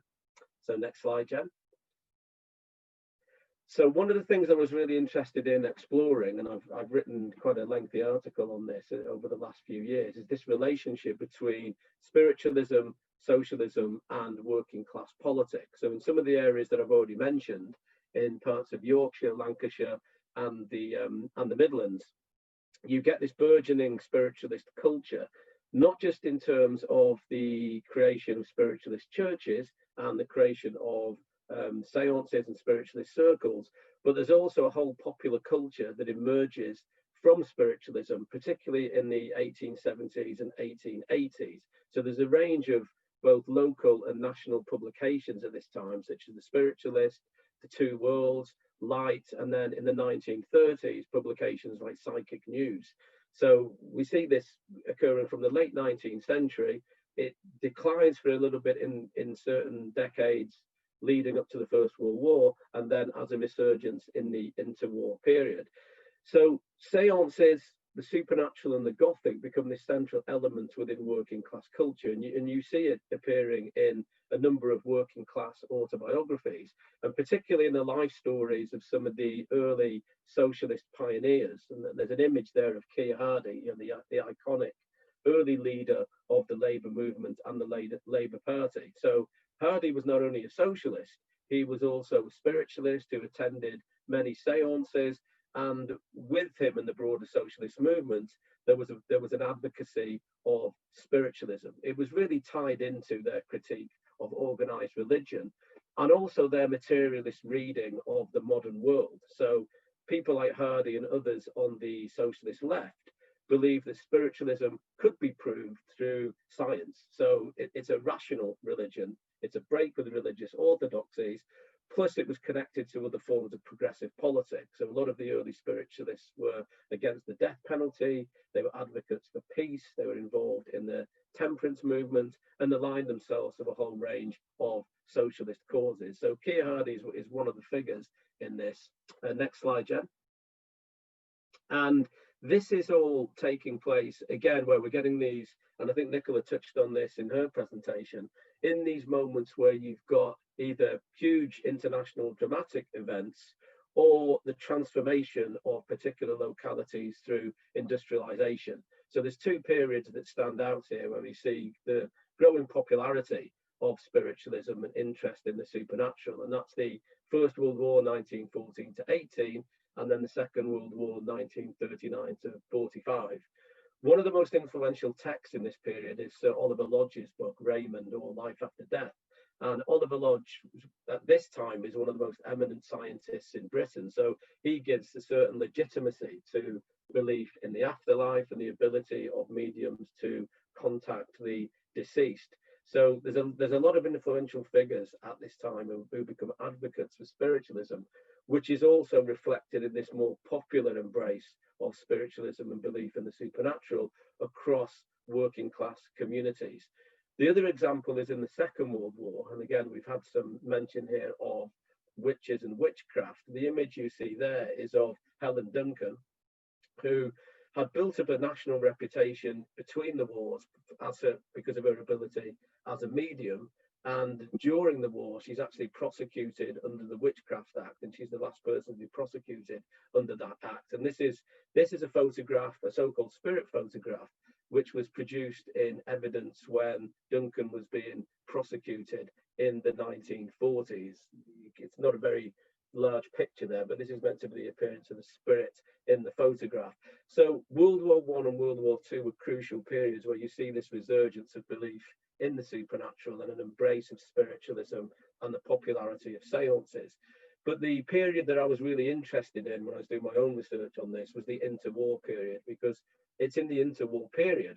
So next slide, Jen. So one of the things I was really interested in exploring, and I've written quite a lengthy article on this over the last few years, is this relationship between spiritualism, socialism and working class politics. So in some of the areas that I've already mentioned, in parts of Yorkshire, Lancashire and the Midlands, you get this burgeoning spiritualist culture, not just in terms of the creation of spiritualist churches and the creation of seances and spiritualist circles, but there's also a whole popular culture that emerges from spiritualism, particularly in the 1870s and 1880s. So there's a range of both local and national publications at this time, such as The Spiritualist, The Two Worlds, Light, and then in the 1930s, publications like Psychic News. So we see this occurring from the late 19th century. It declines for a little bit in certain decades leading up to the First World War, and then as a resurgence in the interwar period. So seances, the supernatural and the Gothic become the central elements within working class culture, and you see it appearing in a number of working class autobiographies, and particularly in the life stories of some of the early socialist pioneers. And there's an image there of Kier Hardy, the iconic early leader of the Labour movement and the Labour Party. So Hardy was not only a socialist, he was also a spiritualist who attended many seances, and with him and the broader socialist movement, there was an advocacy of spiritualism. It was really tied into their critique of organised religion and also their materialist reading of the modern world. So people like Hardy and others on the socialist left believed that spiritualism could be proved through science. So it's a rational religion. It's a break with the religious orthodoxies. Plus, it was connected to other forms of progressive politics. So a lot of the early spiritualists were against the death penalty. They were advocates for peace. They were involved in the temperance movement and aligned themselves with a whole range of socialist causes. So Kier Hardy is one of the figures in this. Next slide, Jen. And this is all taking place, again, where we're getting these, and I think Nicola touched on this in her presentation, in these moments where you've got either huge international dramatic events or the transformation of particular localities through industrialization. So there's two periods that stand out here where we see the growing popularity of spiritualism and interest in the supernatural, and that's the First World War 1914 to 18, and then the Second World War 1939 to 45. One of the most influential texts in this period is Sir Oliver Lodge's book, Raymond, or Life After Death. And Oliver Lodge, at this time, is one of the most eminent scientists in Britain. So he gives a certain legitimacy to belief in the afterlife and the ability of mediums to contact the deceased. So there's a lot of influential figures at this time who become advocates for spiritualism, which is also reflected in this more popular embrace of spiritualism and belief in the supernatural across working class communities. The other example is in the Second World War, and again we've had some mention here of witches and witchcraft. The image you see there is of Helen Duncan, who had built up a national reputation between the wars because of her ability as a medium. And during the war, she's actually prosecuted under the Witchcraft Act, and she's the last person to be prosecuted under that act. And this is a photograph, a so-called spirit photograph, which was produced in evidence when Duncan was being prosecuted in the 1940s. It's not a very large picture there, but this is meant to be the appearance of the spirit in the photograph. So World War I and World War II were crucial periods where you see this resurgence of belief in the supernatural and an embrace of spiritualism and the popularity of seances. But the period that I was really interested in when I was doing my own research on this was the interwar period, because it's in the interwar period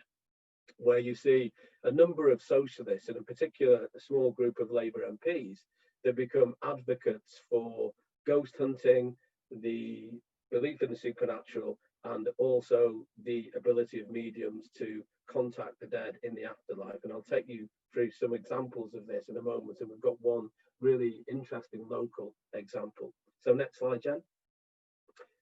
where you see a number of socialists, and in particular a small group of Labour MPs, that become advocates for ghost hunting, the belief in the supernatural, and also the ability of mediums to contact the dead in the afterlife. And I'll take you through some examples of this in a moment, and we've got one really interesting local example. So next slide, Jen.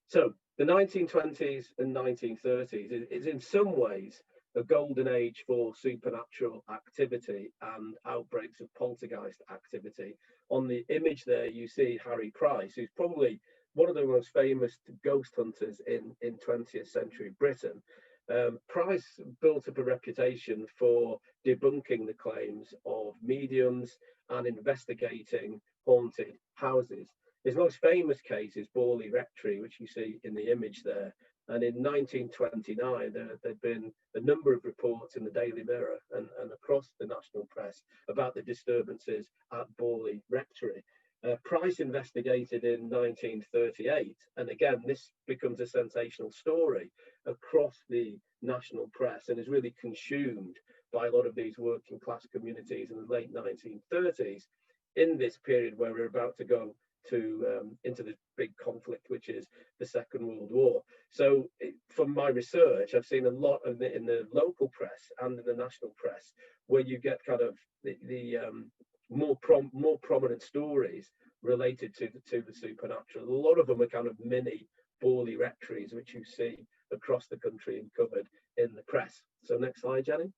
So the 1920s and 1930s is in some ways a golden age for supernatural activity and outbreaks of poltergeist activity. On the image there, you see Harry Price, who's probably one of the most famous ghost hunters in 20th century Britain. Price built up a reputation for debunking the claims of mediums and investigating haunted houses. His most famous case is Borley Rectory, which you see in the image there. And in 1929, there'd been a number of reports in the Daily Mirror and across the national press about the disturbances at Borley Rectory. Price investigated in 1938, and again, this becomes a sensational story across the national press and is really consumed by a lot of these working class communities in the late 1930s in this period where we're about to go into the big conflict, which is the Second World War. So from my research, I've seen a lot of in the local press and in the national press where you get kind of the more prominent stories related to the supernatural. A lot of them are kind of mini Borley rectories, which you see across the country and covered in the press. So next slide, Jenny.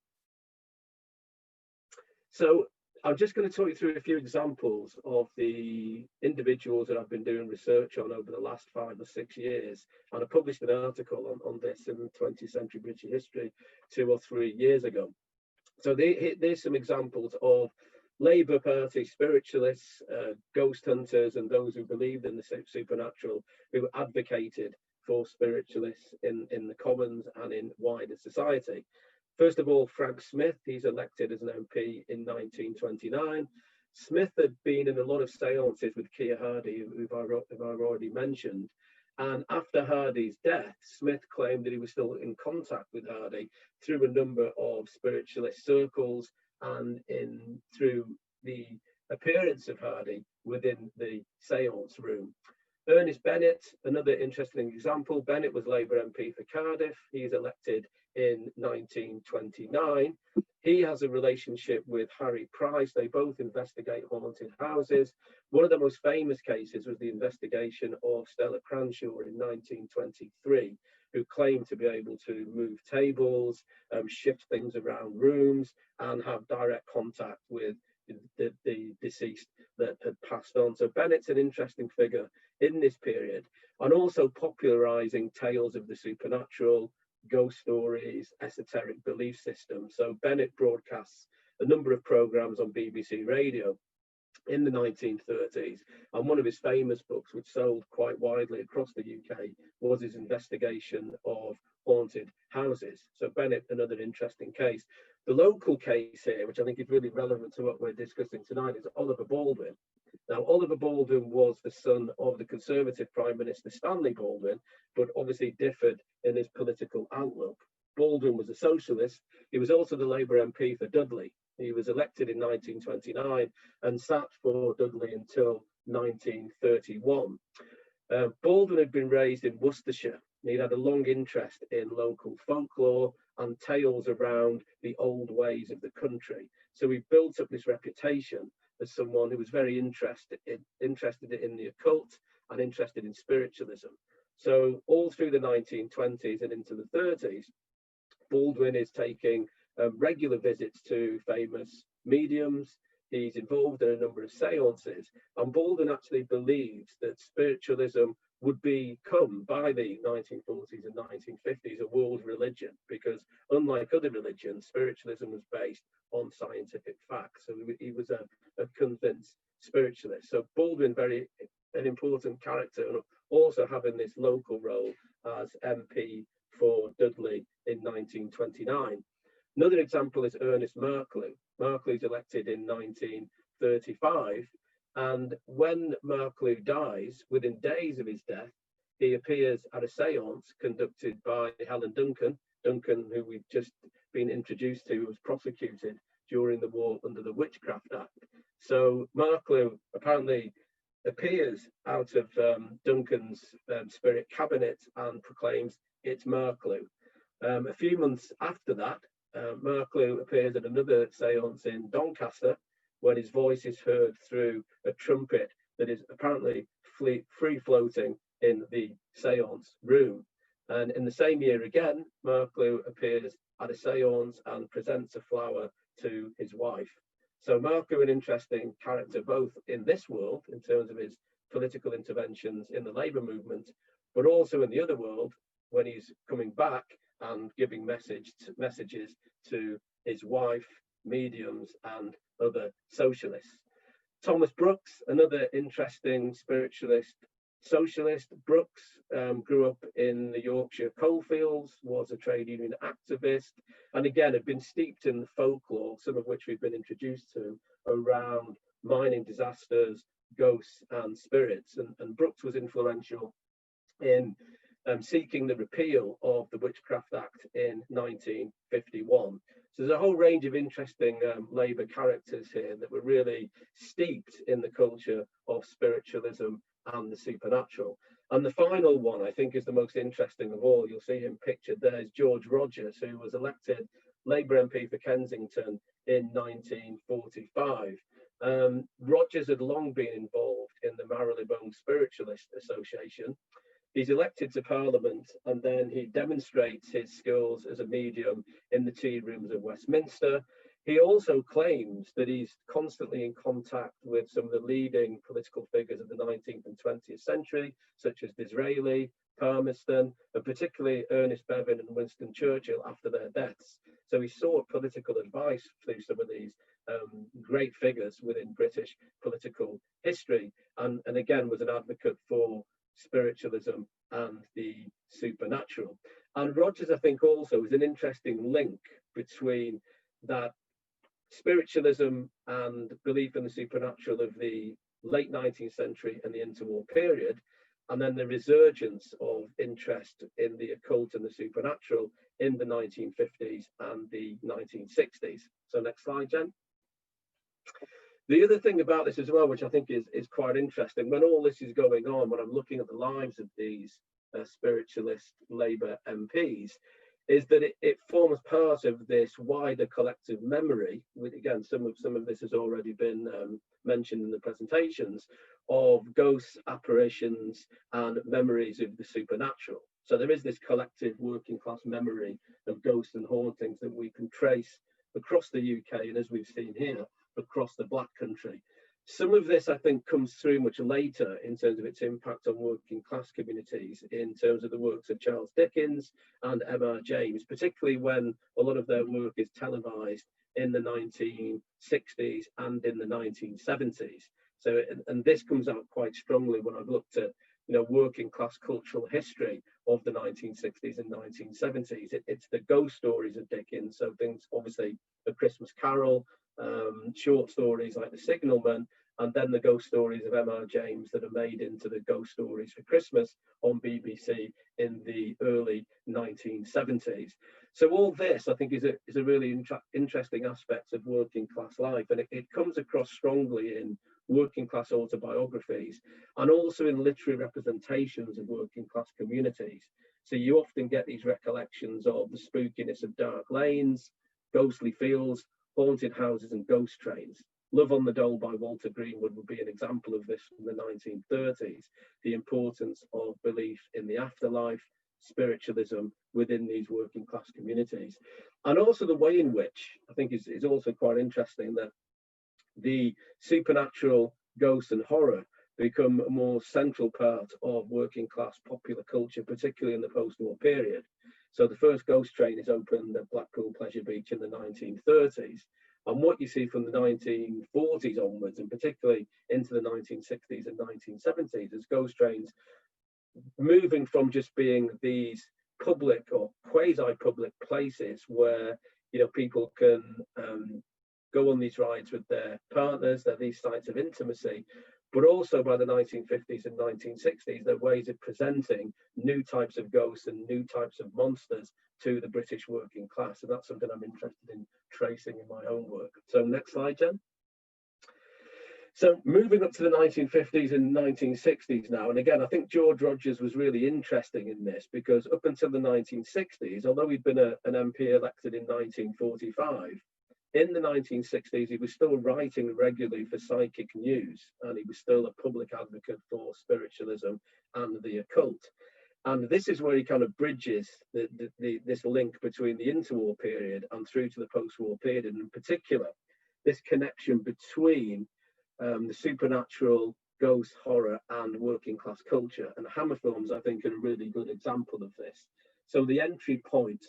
So I'm just going to talk you through a few examples of the individuals that I've been doing research on over the last 5 or 6 years. And I published an article on this in 20th Century British History 2 or 3 years ago. So there's some examples of Labour Party spiritualists, ghost hunters, and those who believed in the supernatural, who advocated for spiritualists in the Commons and in wider society. First of all, Frank Smith, he's elected as an MP in 1929. Smith had been in a lot of seances with Kier Hardy, who I've already mentioned. And after Hardy's death, Smith claimed that he was still in contact with Hardy through a number of spiritualist circles and through the appearance of Hardy within the seance room. Ernest Bennett, another interesting example. Bennett was Labour MP for Cardiff. He's elected in 1929. He has a relationship with Harry Price. They both investigate haunted houses. One of the most famous cases was the investigation of Stella Cranshaw in 1923, who claimed to be able to move tables, shift things around rooms, and have direct contact with the deceased that had passed on. So Bennett's an interesting figure in this period, and also popularizing tales of the supernatural, ghost stories, esoteric belief systems. So Bennett broadcasts a number of programs on BBC Radio in the 1930s, and one of his famous books, which sold quite widely across the UK, was his investigation of haunted houses. So Bennett, another interesting case. The local case here, which I think is really relevant to what we're discussing tonight, is Oliver Baldwin. Now, Oliver Baldwin was the son of the Conservative Prime Minister Stanley Baldwin, but obviously differed in his political outlook. Baldwin was a socialist. He was also the Labour MP for Dudley. He was elected in 1929 and sat for Dudley until 1931. Baldwin had been raised in Worcestershire. He'd had a long interest in local folklore and tales around the old ways of the country. So he built up this reputation as someone who was very interested in the occult and interested in spiritualism. So all through the 1920s and into the 30s, Baldwin is taking regular visits to famous mediums. He's involved in a number of seances, and Baldwin actually believes that spiritualism would become, by the 1940s and 1950s, a world religion, because unlike other religions, spiritualism was based on scientific facts. So he was a convinced spiritualist. So Baldwin, an important character, and also having this local role as MP for Dudley in 1929. Another example is Ernest Marklew. Marklew's elected in 1935, and when Marklew dies, within days of his death, he appears at a seance conducted by Helen Duncan, who we've just been introduced to, who was prosecuted during the war under the Witchcraft Act. So Marklew apparently appears out of Duncan's spirit cabinet and proclaims, "It's Marklew." A few months after that, Marklew appears at another seance in Doncaster, when his voice is heard through a trumpet that is apparently free floating in the seance room. And in the same year again, Marklew appears at a seance and presents a flower to his wife. So Marklew, an interesting character, both in this world, in terms of his political interventions in the Labour movement, but also in the other world, when he's coming back and giving messages to his wife, mediums, and other socialists. Thomas Brooks, another interesting spiritualist socialist. Brooks grew up in the Yorkshire coalfields, was a trade union activist, and again had been steeped in the folklore, some of which we've been introduced to, around mining disasters, ghosts and spirits. And Brooks was influential in seeking the repeal of the Witchcraft Act in 1951. So there's a whole range of interesting Labour characters here that were really steeped in the culture of spiritualism and the supernatural. And the final one, I think, is the most interesting of all. You'll see him pictured there is George Rogers, who was elected Labour MP for Kensington in 1945. Rogers had long been involved in the Marylebone Spiritualist Association. He's elected to Parliament, and then he demonstrates his skills as a medium in the tea rooms of Westminster. He also claims that he's constantly in contact with some of the leading political figures of the 19th and 20th century, such as Disraeli, Palmerston, and particularly Ernest Bennett and Winston Churchill after their deaths. So he sought political advice through some of these great figures within British political history, and again was an advocate for spiritualism and the supernatural. And Rogers, I think, also is an interesting link between that spiritualism and belief in the supernatural of the late 19th century and the interwar period, and then the resurgence of interest in the occult and the supernatural in the 1950s and the 1960s. So next slide, Jen. The other thing about this as well, which I think is quite interesting, when all this is going on, when I'm looking at the lives of these spiritualist Labour MPs, is that it forms part of this wider collective memory, with, again, some of this has already been mentioned in the presentations, of ghosts, apparitions, and memories of the supernatural. So there is this collective working class memory of ghosts and hauntings that we can trace across the UK, and as we've seen here, across the Black Country. Some of this, I think, comes through much later in terms of its impact on working class communities, in terms of the works of Charles Dickens and M.R. James, particularly when a lot of their work is televised in the 1960s and in the 1970s. So, and this comes out quite strongly when I've looked at, working class cultural history of the 1960s and 1970s. It's the ghost stories of Dickens, so things, obviously, A Christmas Carol, short stories like The Signalman, and then the ghost stories of M.R. James that are made into the Ghost Stories for Christmas on BBC in the early 1970s. So all this, I think, is a really interesting aspect of working class life, and it comes across strongly in working class autobiographies and also in literary representations of working class communities. So you often get these recollections of the spookiness of dark lanes, ghostly fields, haunted houses, and ghost trains. Love on the Dole by Walter Greenwood would be an example of this from the 1930s, the importance of belief in the afterlife, spiritualism within these working class communities. And also the way in which, I think is also quite interesting, that the supernatural, ghosts and horror become a more central part of working class popular culture, particularly in the post-war period. So the first ghost train is opened at Blackpool Pleasure Beach in the 1930s. And what you see from the 1940s onwards, and particularly into the 1960s and 1970s, is ghost trains moving from just being these public or quasi-public places where, people can go on these rides with their partners. They're these sites of intimacy. But also by the 1950s and 1960s, there are ways of presenting new types of ghosts and new types of monsters to the British working class. And that's something I'm interested in tracing in my own work. So next slide, Jen. So moving up to the 1950s and 1960s now, and again, I think George Rogers was really interesting in this, because up until the 1960s, although he'd been an MP elected in 1945, in the 1960s, he was still writing regularly for Psychic News, and he was still a public advocate for spiritualism and the occult. And this is where he kind of bridges this link between the interwar period and through to the post-war period, and in particular, this connection between the supernatural, ghost, horror, and working class culture. And Hammer films, I think, are a really good example of this. So the entry point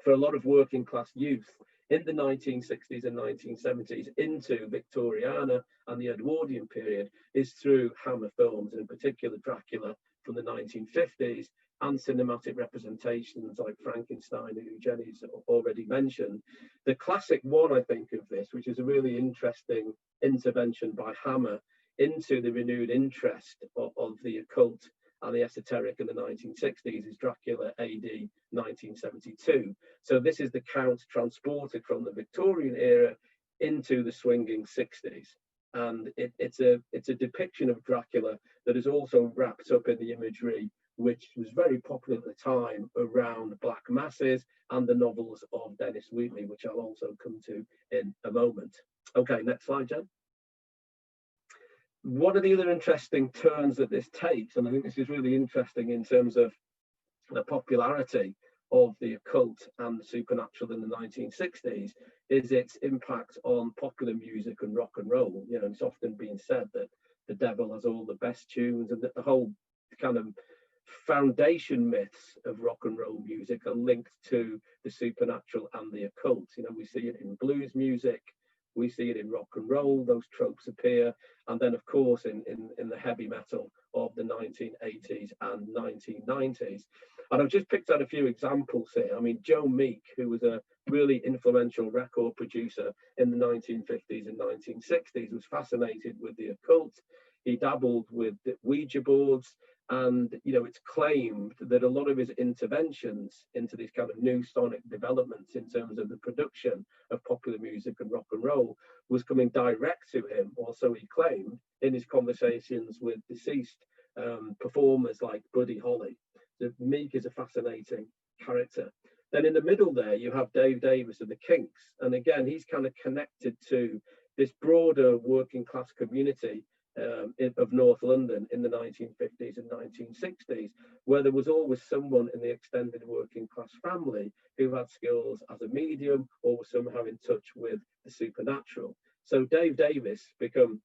for a lot of working class youth in the 1960s and 1970s into Victoriana and the Edwardian period is through Hammer films, and in particular Dracula from the 1950s, and cinematic representations like Frankenstein, who Jenny's already mentioned. The classic one, I think, of this, which is a really interesting intervention by Hammer into the renewed interest of the occult and the esoteric in the 1960s, is Dracula AD 1972. So this is the Count transported from the Victorian era into the swinging 60s. And it's a depiction of Dracula that is also wrapped up in the imagery which was very popular at the time around black masses and the novels of Dennis Wheatley, which I'll also come to in a moment. Okay, next slide, Jen. one of the other interesting turns that this takes, and I think this is really interesting in terms of the popularity of the occult and the supernatural in the 1960s, is its impact on popular music and rock and roll. You know, it's often been said that the devil has all the best tunes, and that the whole kind of foundation myths of rock and roll music are linked to the supernatural and the occult. You know, we see it in blues music, we see it in rock and roll, those tropes appear, and then of course in the heavy metal of the 1980s and 1990s. And I've just picked out a few examples here. I mean, Joe Meek, who was a really influential record producer in the 1950s and 1960s, was fascinated with the occult. He dabbled with the Ouija boards, and you know, it's claimed that a lot of his interventions into these kind of new sonic developments in terms of the production of popular music and rock and roll was coming direct to him, or so he claimed, in his conversations with deceased performers like Buddy Holly. So Meek is a fascinating character. Then in the middle there, you have Dave Davis of the Kinks. And again, he's kind of connected to this broader working class community of North London in the 1950s and 1960s, where there was always someone in the extended working class family who had skills as a medium or was somehow in touch with the supernatural. So Dave Davis became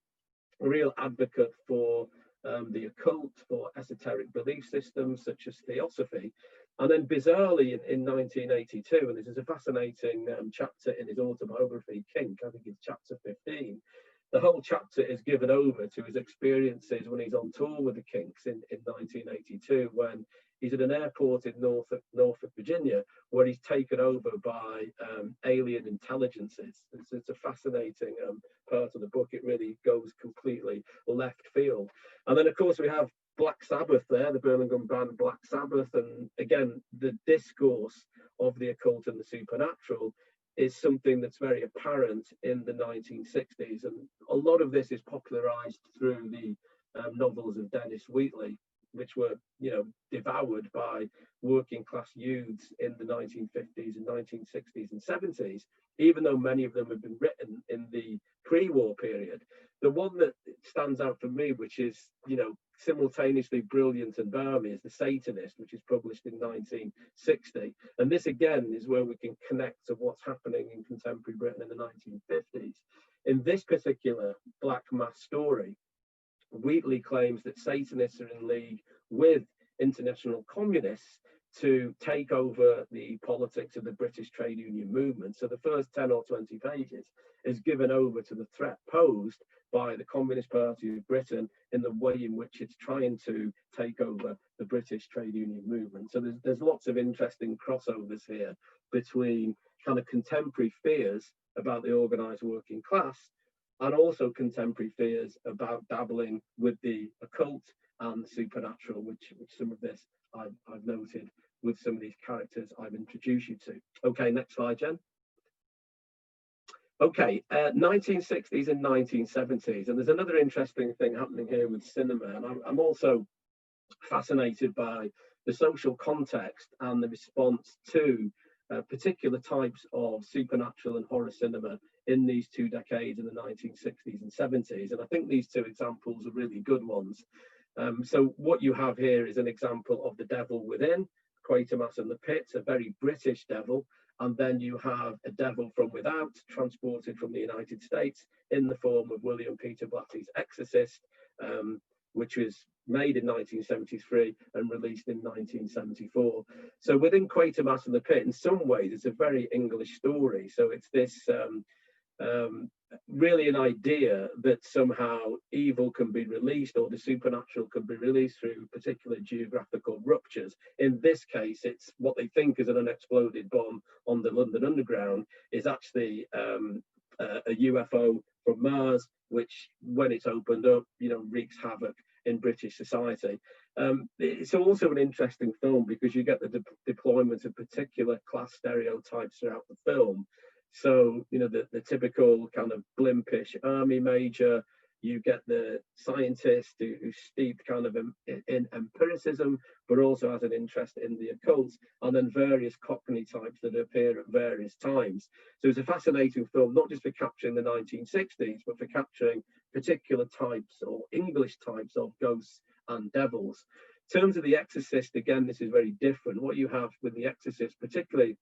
a real advocate for the occult, for esoteric belief systems such as theosophy. And then bizarrely in 1982, and this is a fascinating chapter in his autobiography, Kink, I think it's chapter 15, the whole chapter is given over to his experiences when he's on tour with the Kinks in 1982, when he's at an airport in Norfolk, Virginia, where he's taken over by alien intelligences. It's a fascinating part of the book. It really goes completely left field. And then, of course, we have Black Sabbath there, the Birmingham band Black Sabbath. And again, the discourse of the occult and the supernatural is something that's very apparent in the 1960s. And a lot of this is popularized through the novels of Dennis Wheatley, which were, you know, devoured by working class youths in the 1950s and 1960s and 70s, even though many of them have been written in the pre-war period. The one that stands out for me, which is, you know, simultaneously brilliant and balmy, is The Satanist, which is published in 1960. And this again is where we can connect to what's happening in contemporary Britain in the 1950s. In this particular Black Mass story, Wheatley claims that Satanists are in league with international communists to take over the politics of the British trade union movement. So the first 10 or 20 pages is given over to the threat posed by the Communist Party of Britain in the way in which it's trying to take over the British trade union movement. So there's lots of interesting crossovers here between kind of contemporary fears about the organised working class and also contemporary fears about dabbling with the occult and the supernatural, which some of this I've noted with some of these characters I've introduced you to. Okay, next slide, Jen. Okay, 1960s and 1970s, and there's another interesting thing happening here with cinema, and I'm also fascinated by the social context and the response to particular types of supernatural and horror cinema in these two decades, in the 1960s and 70s. And I think these two examples are really good ones. So what you have here is an example of The Devil Within, Quatermass and the Pit, a very British devil. And then you have a devil from without, transported from the United States in the form of William Peter Blatty's Exorcist, which was made in 1973 and released in 1974. So within Quatermass and the Pit, in some ways, it's a very English story. So it's this really an idea that somehow evil can be released, or the supernatural can be released through particular geographical ruptures. In this case, it's what they think is an unexploded bomb on the London Underground is actually a UFO from Mars, which, when it's opened up, you know, wreaks havoc in British society. It's also an interesting film because you get the deployment of particular class stereotypes throughout the film. So, you know, the typical kind of blimpish army major, you get the scientist who's steeped kind of in empiricism, but also has an interest in the occult, and then various Cockney types that appear at various times. So it's a fascinating film, not just for capturing the 1960s, but for capturing particular types or English types of ghosts and devils. In terms of The Exorcist, again, this is very different. What you have with The Exorcist, particularly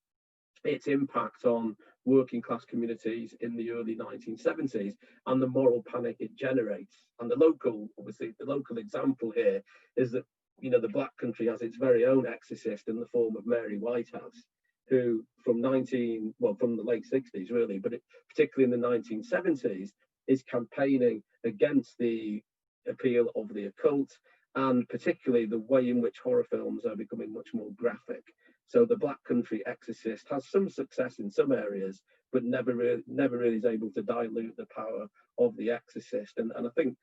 its impact on working class communities in the early 1970s and the moral panic it generates. And obviously the local example here is that, you know, the Black Country has its very own exorcist in the form of Mary Whitehouse, who from the late 60s really, but particularly in the 1970s, is campaigning against the appeal of the occult, and particularly the way in which horror films are becoming much more graphic. So the Black Country Exorcist has some success in some areas, but never really is able to dilute the power of The Exorcist. And I think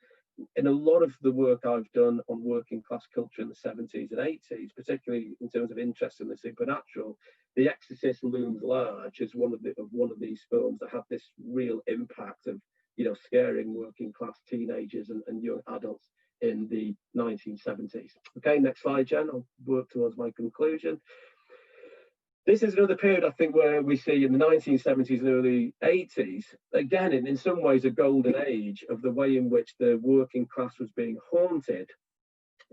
in a lot of the work I've done on working class culture in the 70s and 80s, particularly in terms of interest in the supernatural, The Exorcist looms large as one of these films that had this real impact of, you know, scaring working class teenagers and young adults in the 1970s. Okay, next slide, Jen. I'll work towards my conclusion. This is another period, I think, where we see in the 1970s and early 80s, again, in some ways, a golden age of the way in which the working class was being haunted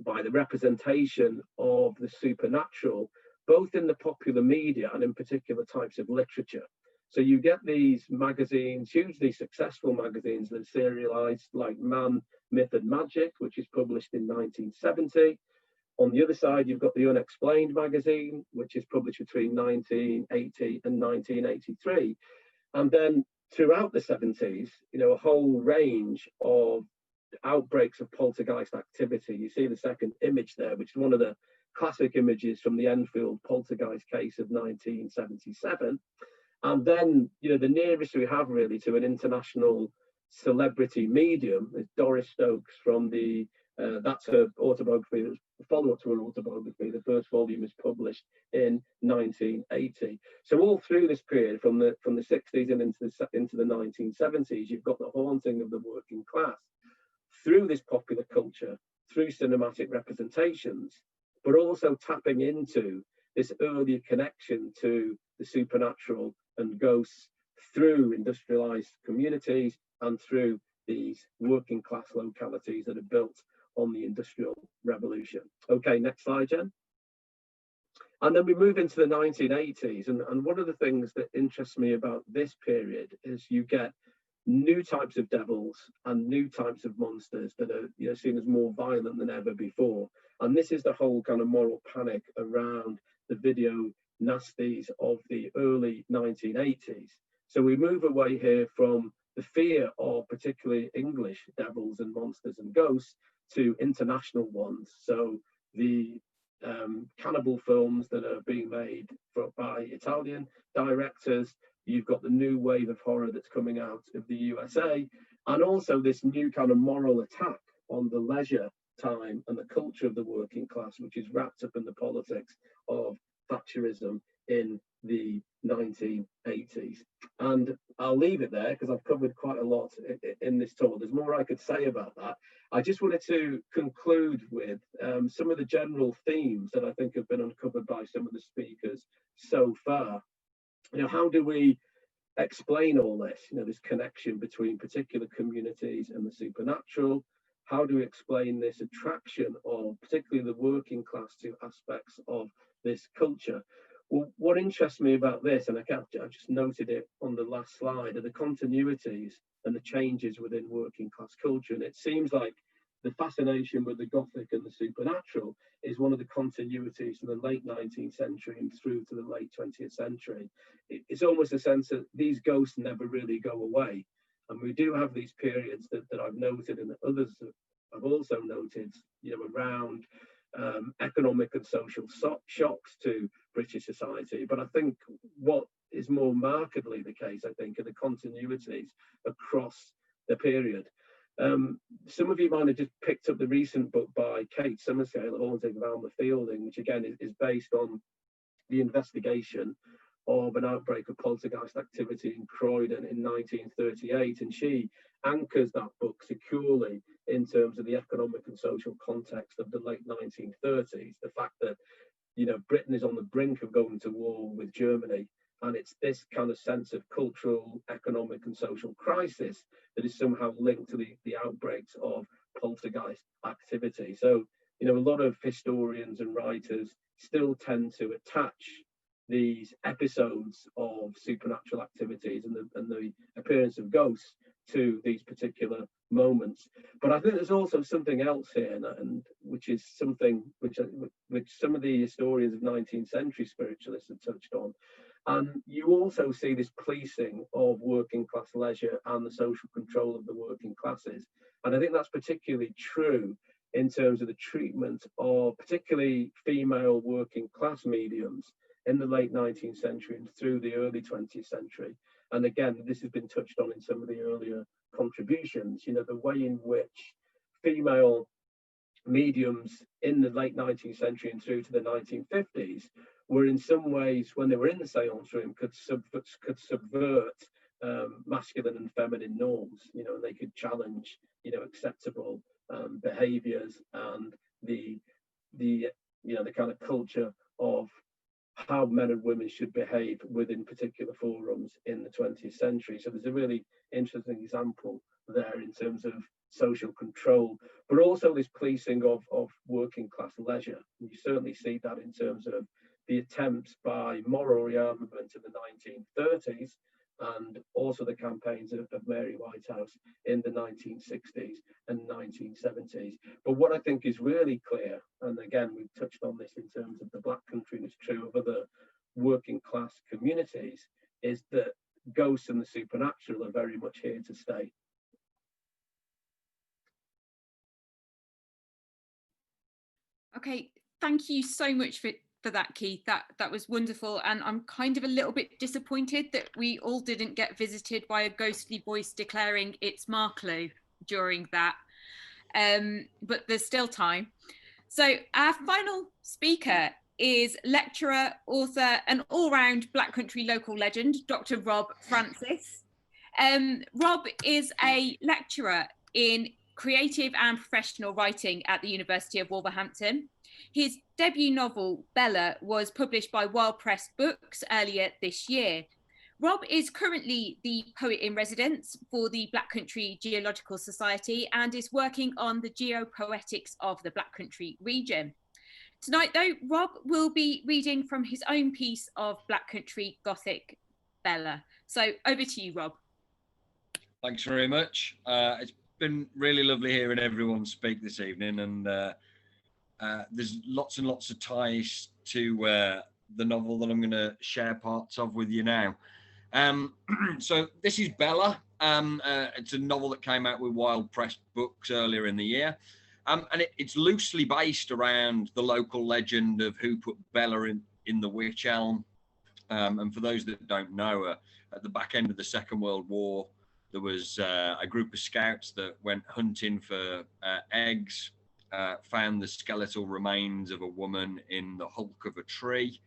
by the representation of the supernatural, both in the popular media and in particular types of literature. So you get these magazines, hugely successful magazines that are serialized, like Man, Myth and Magic, which is published in 1970. On the other side, you've got the Unexplained magazine, which is published between 1980 and 1983. And then throughout the 70s, you know, a whole range of outbreaks of poltergeist activity. You see the second image there, which is one of the classic images from the Enfield poltergeist case of 1977. And then, you know, the nearest we have really to an international celebrity medium is Doris Stokes from that's her autobiography, the follow-up to her autobiography. The first volume is published in 1980. So all through this period, from the 60s and into the 1970s, you've got the haunting of the working class through this popular culture, through cinematic representations, but also tapping into this earlier connection to the supernatural and ghosts through industrialized communities and through these working class localities that are built on the Industrial Revolution. Okay, next slide, Jen. And then we move into the 1980s, and one of the things that interests me about this period is you get new types of devils and new types of monsters that are, you know, seen as more violent than ever before. And this is the whole kind of moral panic around the video nasties of the early 1980s. So we move away here from the fear of particularly English devils and monsters and ghosts to international ones. So the cannibal films that are being made by Italian directors, you've got the new wave of horror that's coming out of the USA, and also this new kind of moral attack on the leisure time and the culture of the working class, which is wrapped up in the politics of Thatcherism in the 1980s. And I'll leave it there because I've covered quite a lot in this talk. There's more I could say about that. I just wanted to conclude with some of the general themes that I think have been uncovered by some of the speakers so far. You know, how do we explain all this, you know, this connection between particular communities and the supernatural? How do we explain this attraction of particularly the working class to aspects of this culture? Well, what interests me about this, and I just noted it on the last slide, are the continuities and the changes within working class culture. And it seems like the fascination with the Gothic and the supernatural is one of the continuities from the late 19th century and through to the late 20th century. It's almost a sense that these ghosts never really go away. And we do have these periods that I've noted and that others have also noted, you know, around economic and social shocks to British society. But I think what is more markedly the case, I think, are the continuities across the period. Some of you might have just picked up the recent book by Kate Summerscale, The Haunting of Alma Fielding, which again is based on the investigation of an outbreak of poltergeist activity in Croydon in 1938, and she anchors that book securely in terms of the economic and social context of the late 1930s, the fact that, you know, Britain is on the brink of going to war with Germany, And it's this kind of sense of cultural, economic and social crisis that is somehow linked to the outbreaks of poltergeist activity. So, you know, a lot of historians and writers still tend to attach these episodes of supernatural activities and the appearance of ghosts to these particular moments. But I think there's also something else here, and which is something which some of the historians of 19th century spiritualists have touched on. And you also see this policing of working class leisure and the social control of the working classes. And I think that's particularly true in terms of the treatment of particularly female working class mediums in the late 19th century and through the early 20th century. And again, this has been touched on in some of the earlier contributions, you know, the way in which female mediums in the late 19th century and through to the 1950s were in some ways, when they were in the seance room, could subvert masculine and feminine norms, you know, and they could challenge, you know, acceptable behaviors and the you know, the kind of culture of how men and women should behave within particular forums in the 20th century. So there's a really interesting example there in terms of social control, but also this policing of working class leisure. And you certainly see that in terms of the attempts by moral rearmament in the 1930s and also the campaigns of Mary Whitehouse in the 1960s and 1970s. But what I think is really clear, and again, we've touched on this in terms of the Black Country, and it's true of other working class communities, is that ghosts and the supernatural are very much here to stay. Okay, thank you so much for that, Keith. That was wonderful, and I'm kind of a little bit disappointed that we all didn't get visited by a ghostly voice declaring it's Marklew during that, but there's still time. So our final speaker is lecturer, author and all-round Black Country local legend, Dr. Rob Francis. Rob is a lecturer in creative and professional writing at the University of Wolverhampton. His debut novel, Bella, was published by Wild Press Books earlier this year. Rob is currently the poet in residence for the Black Country Geological Society and is working on the geopoetics of the Black Country region. Tonight, though, Rob will be reading from his own piece of Black Country Gothic, Bella. So over to you, Rob. Thanks very much. It's been really lovely hearing everyone speak this evening, and there's lots and lots of ties to the novel that I'm going to share parts of with you now. So this is Bella. It's a novel that came out with Wild Press Books earlier in the year, and it's loosely based around the local legend of who put Bella in the Wych Elm. And for those that don't know, at the back end of the Second World War, there was a group of scouts that went hunting for eggs, found the skeletal remains of a woman in the hulk of a tree.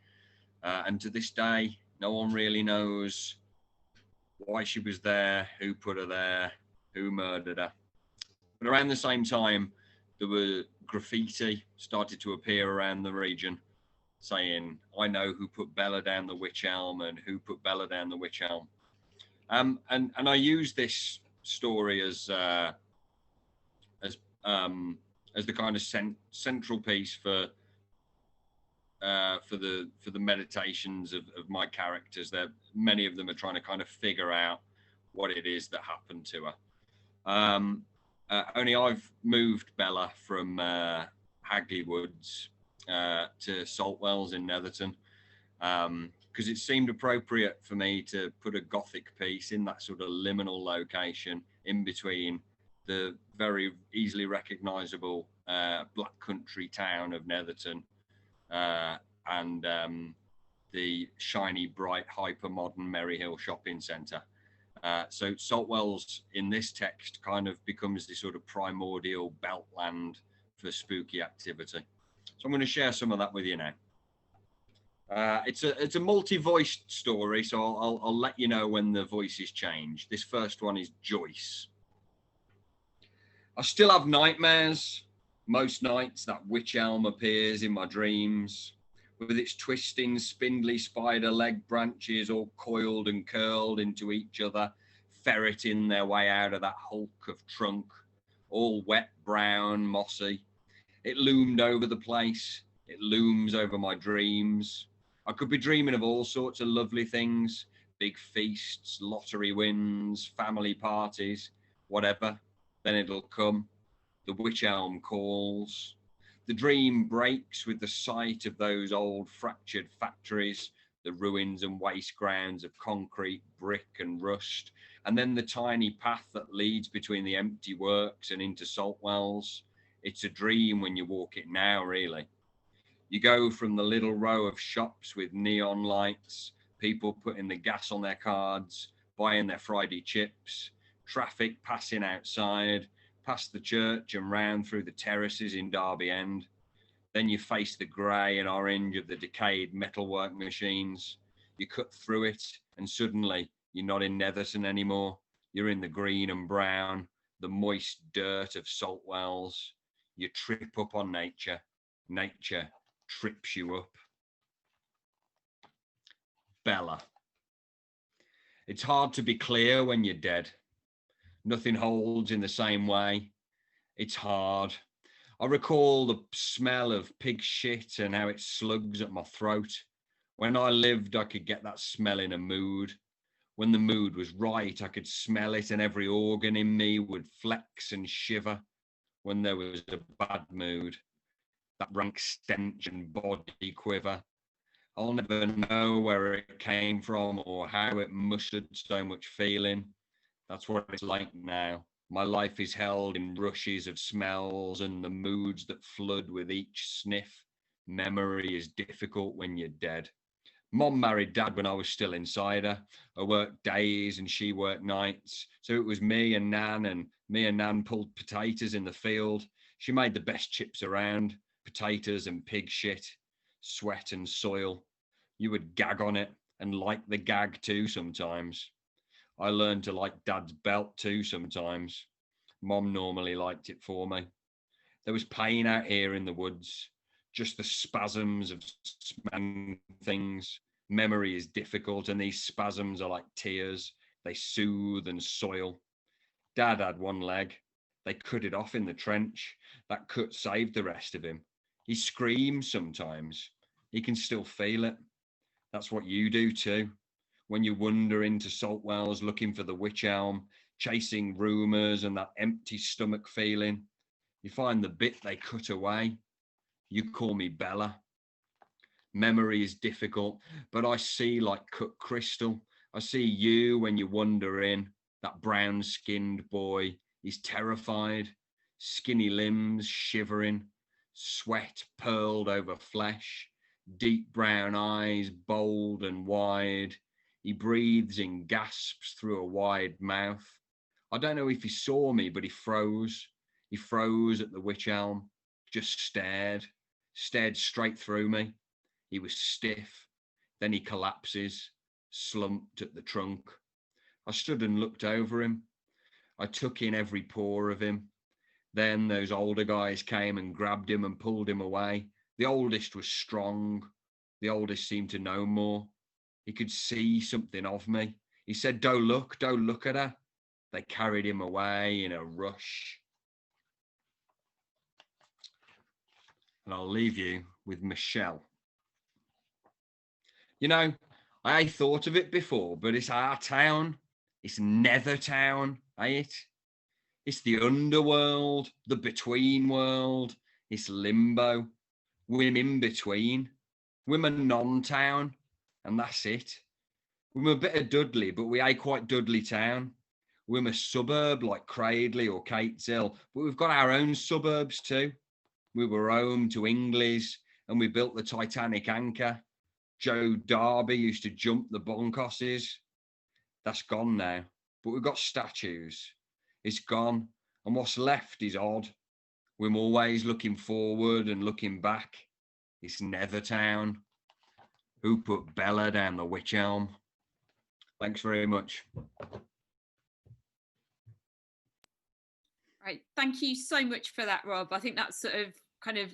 And to this day, no one really knows why she was there, who put her there, who murdered her. But around the same time, there were graffiti started to appear around the region saying, I know who put Bella down the Wych Elm and who put Bella down the Wych Elm. And I use this story as the kind of central piece for the meditations of my characters. There, many of them are trying to kind of figure out what it is that happened to her. Only I've moved Bella from Hagley Woods to Saltwells in Netherton, because it seemed appropriate for me to put a Gothic piece in that sort of liminal location in between the very easily recognisable Black Country town of Netherton and the shiny, bright, hyper-modern Merryhill shopping centre. So Saltwells in this text kind of becomes this sort of primordial beltland for spooky activity. So I'm going to share some of that with you now. It's a multi-voiced story, so I'll let you know when the voices change. This first one is Joyce. I still have nightmares. Most nights that Wych Elm appears in my dreams, with its twisting, spindly spider leg branches all coiled and curled into each other, ferreting their way out of that hulk of trunk, all wet, brown, mossy. It loomed over the place. It looms over my dreams. I could be dreaming of all sorts of lovely things, big feasts, lottery wins, family parties, whatever. Then it'll come. The wych elm calls. The dream breaks with the sight of those old fractured factories, the ruins and waste grounds of concrete, brick and rust, and then the tiny path that leads between the empty works and into salt wells. It's a dream when you walk it now, really. You go from the little row of shops with neon lights, people putting the gas on their cards, buying their Friday chips, traffic passing outside, past the church and round through the terraces in Derby End. Then you face the grey and orange of the decayed metalwork machines. You cut through it and suddenly you're not in Netherton anymore. You're in the green and brown, the moist dirt of salt wells. You trip up on nature. Nature trips you up. Bella. It's hard to be clear when you're dead. Nothing holds in the same way. It's hard. I recall the smell of pig shit and how it slugs at my throat. When I lived, I could get that smell in a mood. When the mood was right, I could smell it and every organ in me would flex and shiver. When there was a bad mood, that rank stench and body quiver. I'll never know where it came from or how it mustered so much feeling. That's what it's like now. My life is held in rushes of smells and the moods that flood with each sniff. Memory is difficult when you're dead. Mom married Dad when I was still inside her. I worked days and she worked nights. So it was me and Nan pulled potatoes in the field. She made the best chips around, potatoes and pig shit, sweat and soil. You would gag on it and like the gag too sometimes. I learned to like Dad's belt too sometimes. Mom normally liked it for me. There was pain out here in the woods, just the spasms of smelling things. Memory is difficult and these spasms are like tears. They soothe and soil. Dad had one leg. They cut it off in the trench. That cut saved the rest of him. He screams sometimes. He can still feel it. That's what you do too. When you wander into salt wells looking for the wych elm, chasing rumours and that empty stomach feeling, you find the bit they cut away. You call me Bella. Memory is difficult, but I see like cut crystal. I see you when you wander in, that brown-skinned boy. He's terrified, skinny limbs shivering, sweat pearled over flesh, deep brown eyes bold and wide. He breathes in gasps through a wide mouth. I don't know if he saw me, but he froze. He froze at the wych elm, just stared straight through me. He was stiff. Then he collapses, slumped at the trunk. I stood and looked over him. I took in every pore of him. Then those older guys came and grabbed him and pulled him away. The oldest was strong. The oldest seemed to know more. He could see something of me. He said, don't look at her. They carried him away in a rush. And I'll leave you with Michelle. You know, I thought of it before, but it's our town. It's Nethertown, ain't it? It's the underworld, the between world. It's limbo. We're in between. We're a non-town. And that's it. We're a bit of Dudley, but we ain't quite Dudley town. We're a suburb like Cradley or Cateshill, but we've got our own suburbs too. We were home to Ingleys and we built the Titanic anchor. Joe Darby used to jump the bonkosses. That's gone now, but we've got statues. It's gone, and what's left is odd. We're always looking forward and looking back. It's Nethertown. Who put Bella down the wych elm? Thanks very much. Right, thank you so much for that, Rob. I think that's sort of kind of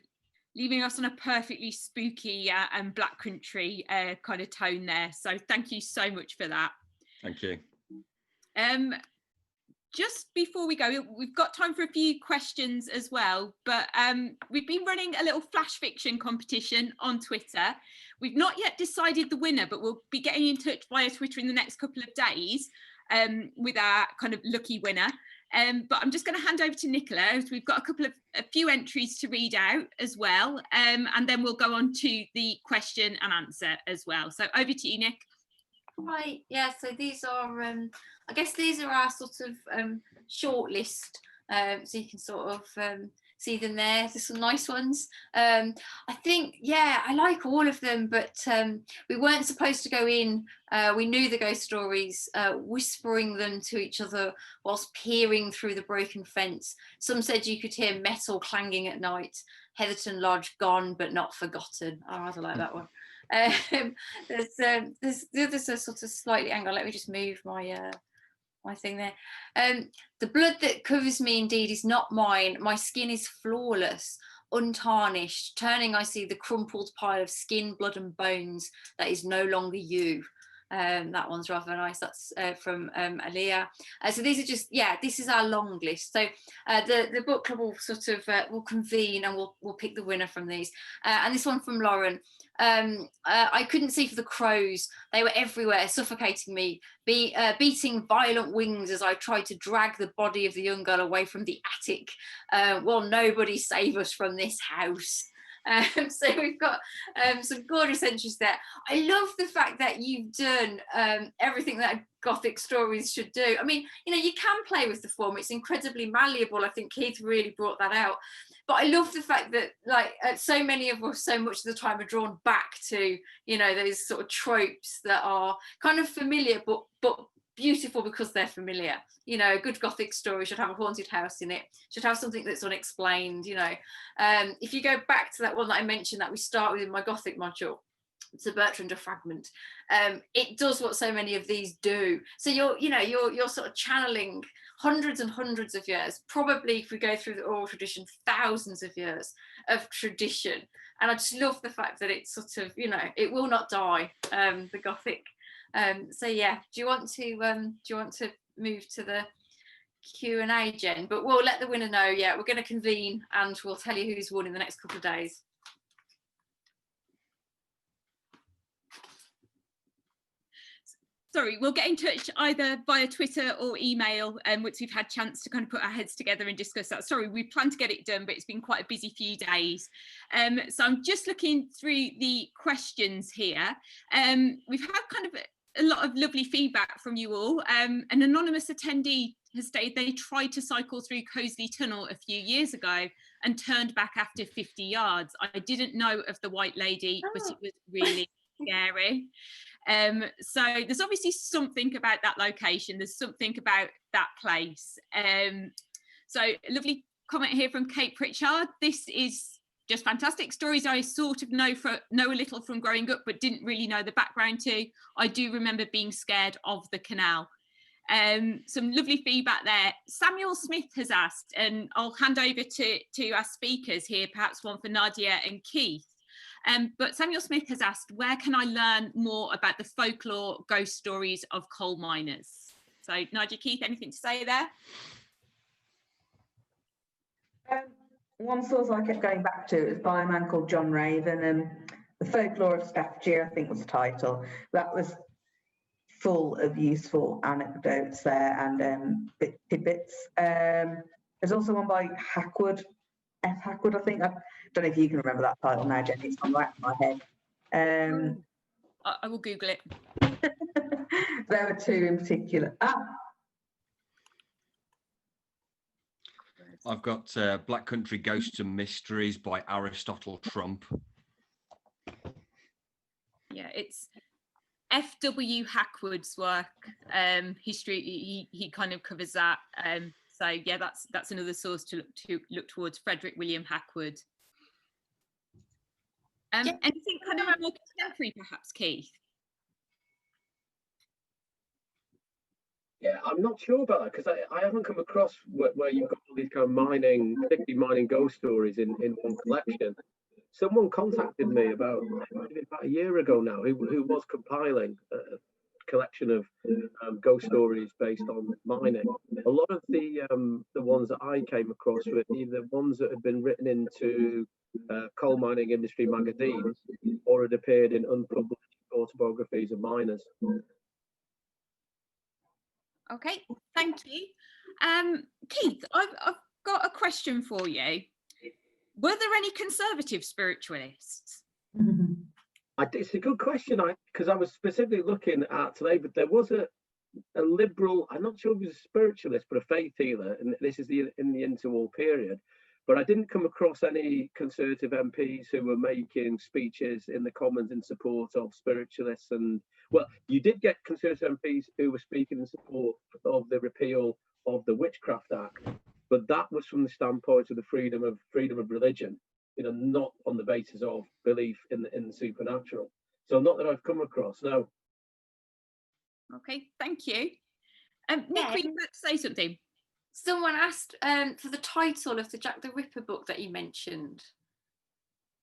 leaving us on a perfectly spooky and Black Country kind of tone there. So thank you so much for that. Thank you. Just before we go, we've got time for a few questions as well, but we've been running a little flash fiction competition on Twitter. We've not yet decided the winner, but we'll be getting in touch via Twitter in the next couple of days with our kind of lucky winner. But I'm just going to hand over to Nicola, as we've got a few entries to read out as well, and then we'll go on to the question and answer as well. So over to you, Nick. Right, yeah, so these are, I guess these are our sort of short list, so you can sort of see them there. There's some nice ones. I think, yeah, I like all of them, but we weren't supposed to go in, we knew the ghost stories, whispering them to each other whilst peering through the broken fence. Some said you could hear metal clanging at night. Heatherton Lodge gone but not forgotten. Oh, I like that one. There's a sort of slightly angle. Let me just move my my thing there. The blood that covers me indeed is not mine. My skin is flawless, untarnished. Turning, I see the crumpled pile of skin, blood and bones that is no longer you. That one's rather nice. That's from Aliyah. So these are just, yeah, this is our long list. So the book club will sort of will convene and we'll pick the winner from these. And this one from Lauren. I couldn't see for the crows. They were everywhere, suffocating me, beating violent wings as I tried to drag the body of the young girl away from the attic. Will nobody save us from this house? So we've got some gorgeous entries there. I love the fact that you've done everything that Gothic stories should do. I mean, you know, you can play with the form. It's incredibly malleable. I think Keith really brought that out. But I love the fact that, like, so many of us, so much of the time, are drawn back to, you know, those sort of tropes that are kind of familiar, but beautiful because they're familiar. You know, a good Gothic story should have a haunted house in it, should have something that's unexplained, you know. If you go back to that one that I mentioned that we start with in my Gothic module, Suburchander Fragment, it does what so many of these do. So you're sort of channeling hundreds and hundreds of years, probably, if we go through the oral tradition, thousands of years of tradition. And I just love the fact that it's sort of, you know, it will not die, the Gothic. So yeah, do you want to move to the Q&A, Jen? But we'll let the winner know. Yeah, we're going to convene and we'll tell you who's won in the next couple of days. Sorry, we'll get in touch either via Twitter or email once we've had a chance to kind of put our heads together and discuss that. Sorry, we planned to get it done, but it's been quite a busy few days. So I'm just looking through the questions here. We've had kind of a lot of lovely feedback from you all. An anonymous attendee has stated they tried to cycle through Cosley Tunnel a few years ago and turned back after 50 yards. I didn't know of the White Lady, but it was really scary. So there's obviously something about that location. There's something about that place. So a lovely comment here from Kate Pritchard. This is just fantastic stories I sort of know a little from growing up, but didn't really know the background to. I do remember being scared of the canal. Some lovely feedback there. Samuel Smith has asked, and I'll hand over to our speakers here, perhaps one for Nadia and Keith. But Samuel Smith has asked, where can I learn more about the folklore ghost stories of coal miners? So Nadia, Keith, anything to say there? One source I kept going back to is by a man called John Raven, The Folklore of Staffordshire, I think was the title. That was full of useful anecdotes there and tidbits. There's also one by Hackwood, F. Hackwood, I think. I don't know if you can remember that title now, Jenny. It's on the back of my head. I will Google it. There were two in particular. I've got Black Country Ghosts and Mysteries by Aristotle Trump. Yeah, it's F.W. Hackwood's work. History, he kind of covers that. So yeah, that's another source to look towards. Frederick William Hackwood. Anything kind of more contemporary, perhaps, Keith? Yeah, I'm not sure about that because I haven't come across where you've got all these kind of mining, particularly mining ghost stories in one collection. someone contacted me about a year ago now, who was compiling a collection of ghost stories based on mining. A lot of the ones that I came across were either ones that had been written into coal mining industry magazines or had appeared in unpublished autobiographies of miners. Okay, thank you. Keith, I've got a question for you. Were there any conservative spiritualists? It's a good question, because I was specifically looking at today, but there was a liberal, I'm not sure if he was a spiritualist, but a faith healer, and this is in the interwar period. But I didn't come across any conservative MPs who were making speeches in the Commons in support of spiritualists. And, well, you did get conservative MPs who were speaking in support of the repeal of the Witchcraft Act, but that was from the standpoint of the freedom of religion, not on the basis of belief in the supernatural. So not that I've come across, no. Okay, thank you. Nick, were you about to say something? Someone asked for the title of the Jack the Ripper book that you mentioned.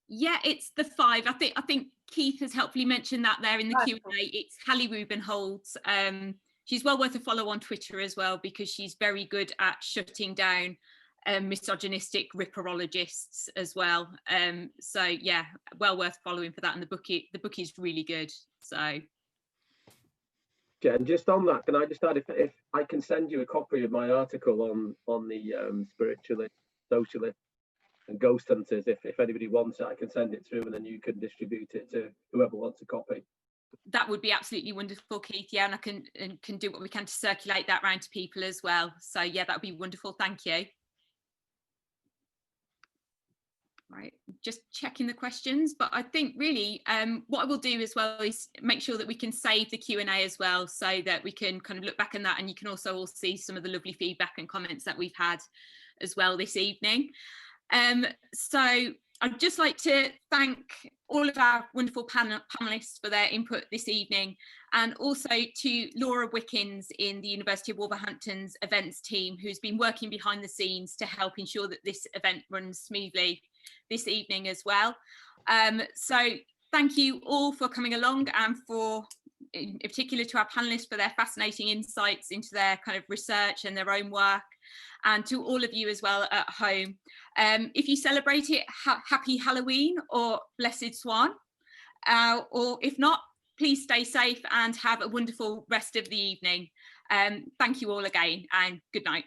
Yeah, it's The Five. I think Keith has helpfully mentioned that there in the Q&A. It's Hallie Rubenholz. She's well worth a follow on Twitter as well, because she's very good at shutting down misogynistic ripperologists as well. So yeah, well worth following for that. And the book is really good. So. Yeah, and just on that, can I just add, if I can send you a copy of my article on the spiritualist, socialist, and ghost hunters, if anybody wants it, I can send it through, and then you can distribute it to whoever wants a copy. That would be absolutely wonderful, Keith. Yeah, and I can do what we can to circulate that around to people as well. So yeah, that would be wonderful. Thank you. Right, just checking the questions, but I think really what I will do as well is make sure that we can save the Q&A as well, so that we can kind of look back on that, and you can also all see some of the lovely feedback and comments that we've had as well this evening. So I'd just like to thank all of our wonderful panelists for their input this evening, and also to Laura Wickens in the University of Wolverhampton's events team, who's been working behind the scenes to help ensure that this event runs smoothly this evening as well. So thank you all for coming along, and for, in particular, to our panelists for their fascinating insights into their kind of research and their own work, and to all of you as well at home. If you celebrate it, happy Halloween or Blessed Swan, or if not, please stay safe and have a wonderful rest of the evening. Thank you all again, and good night.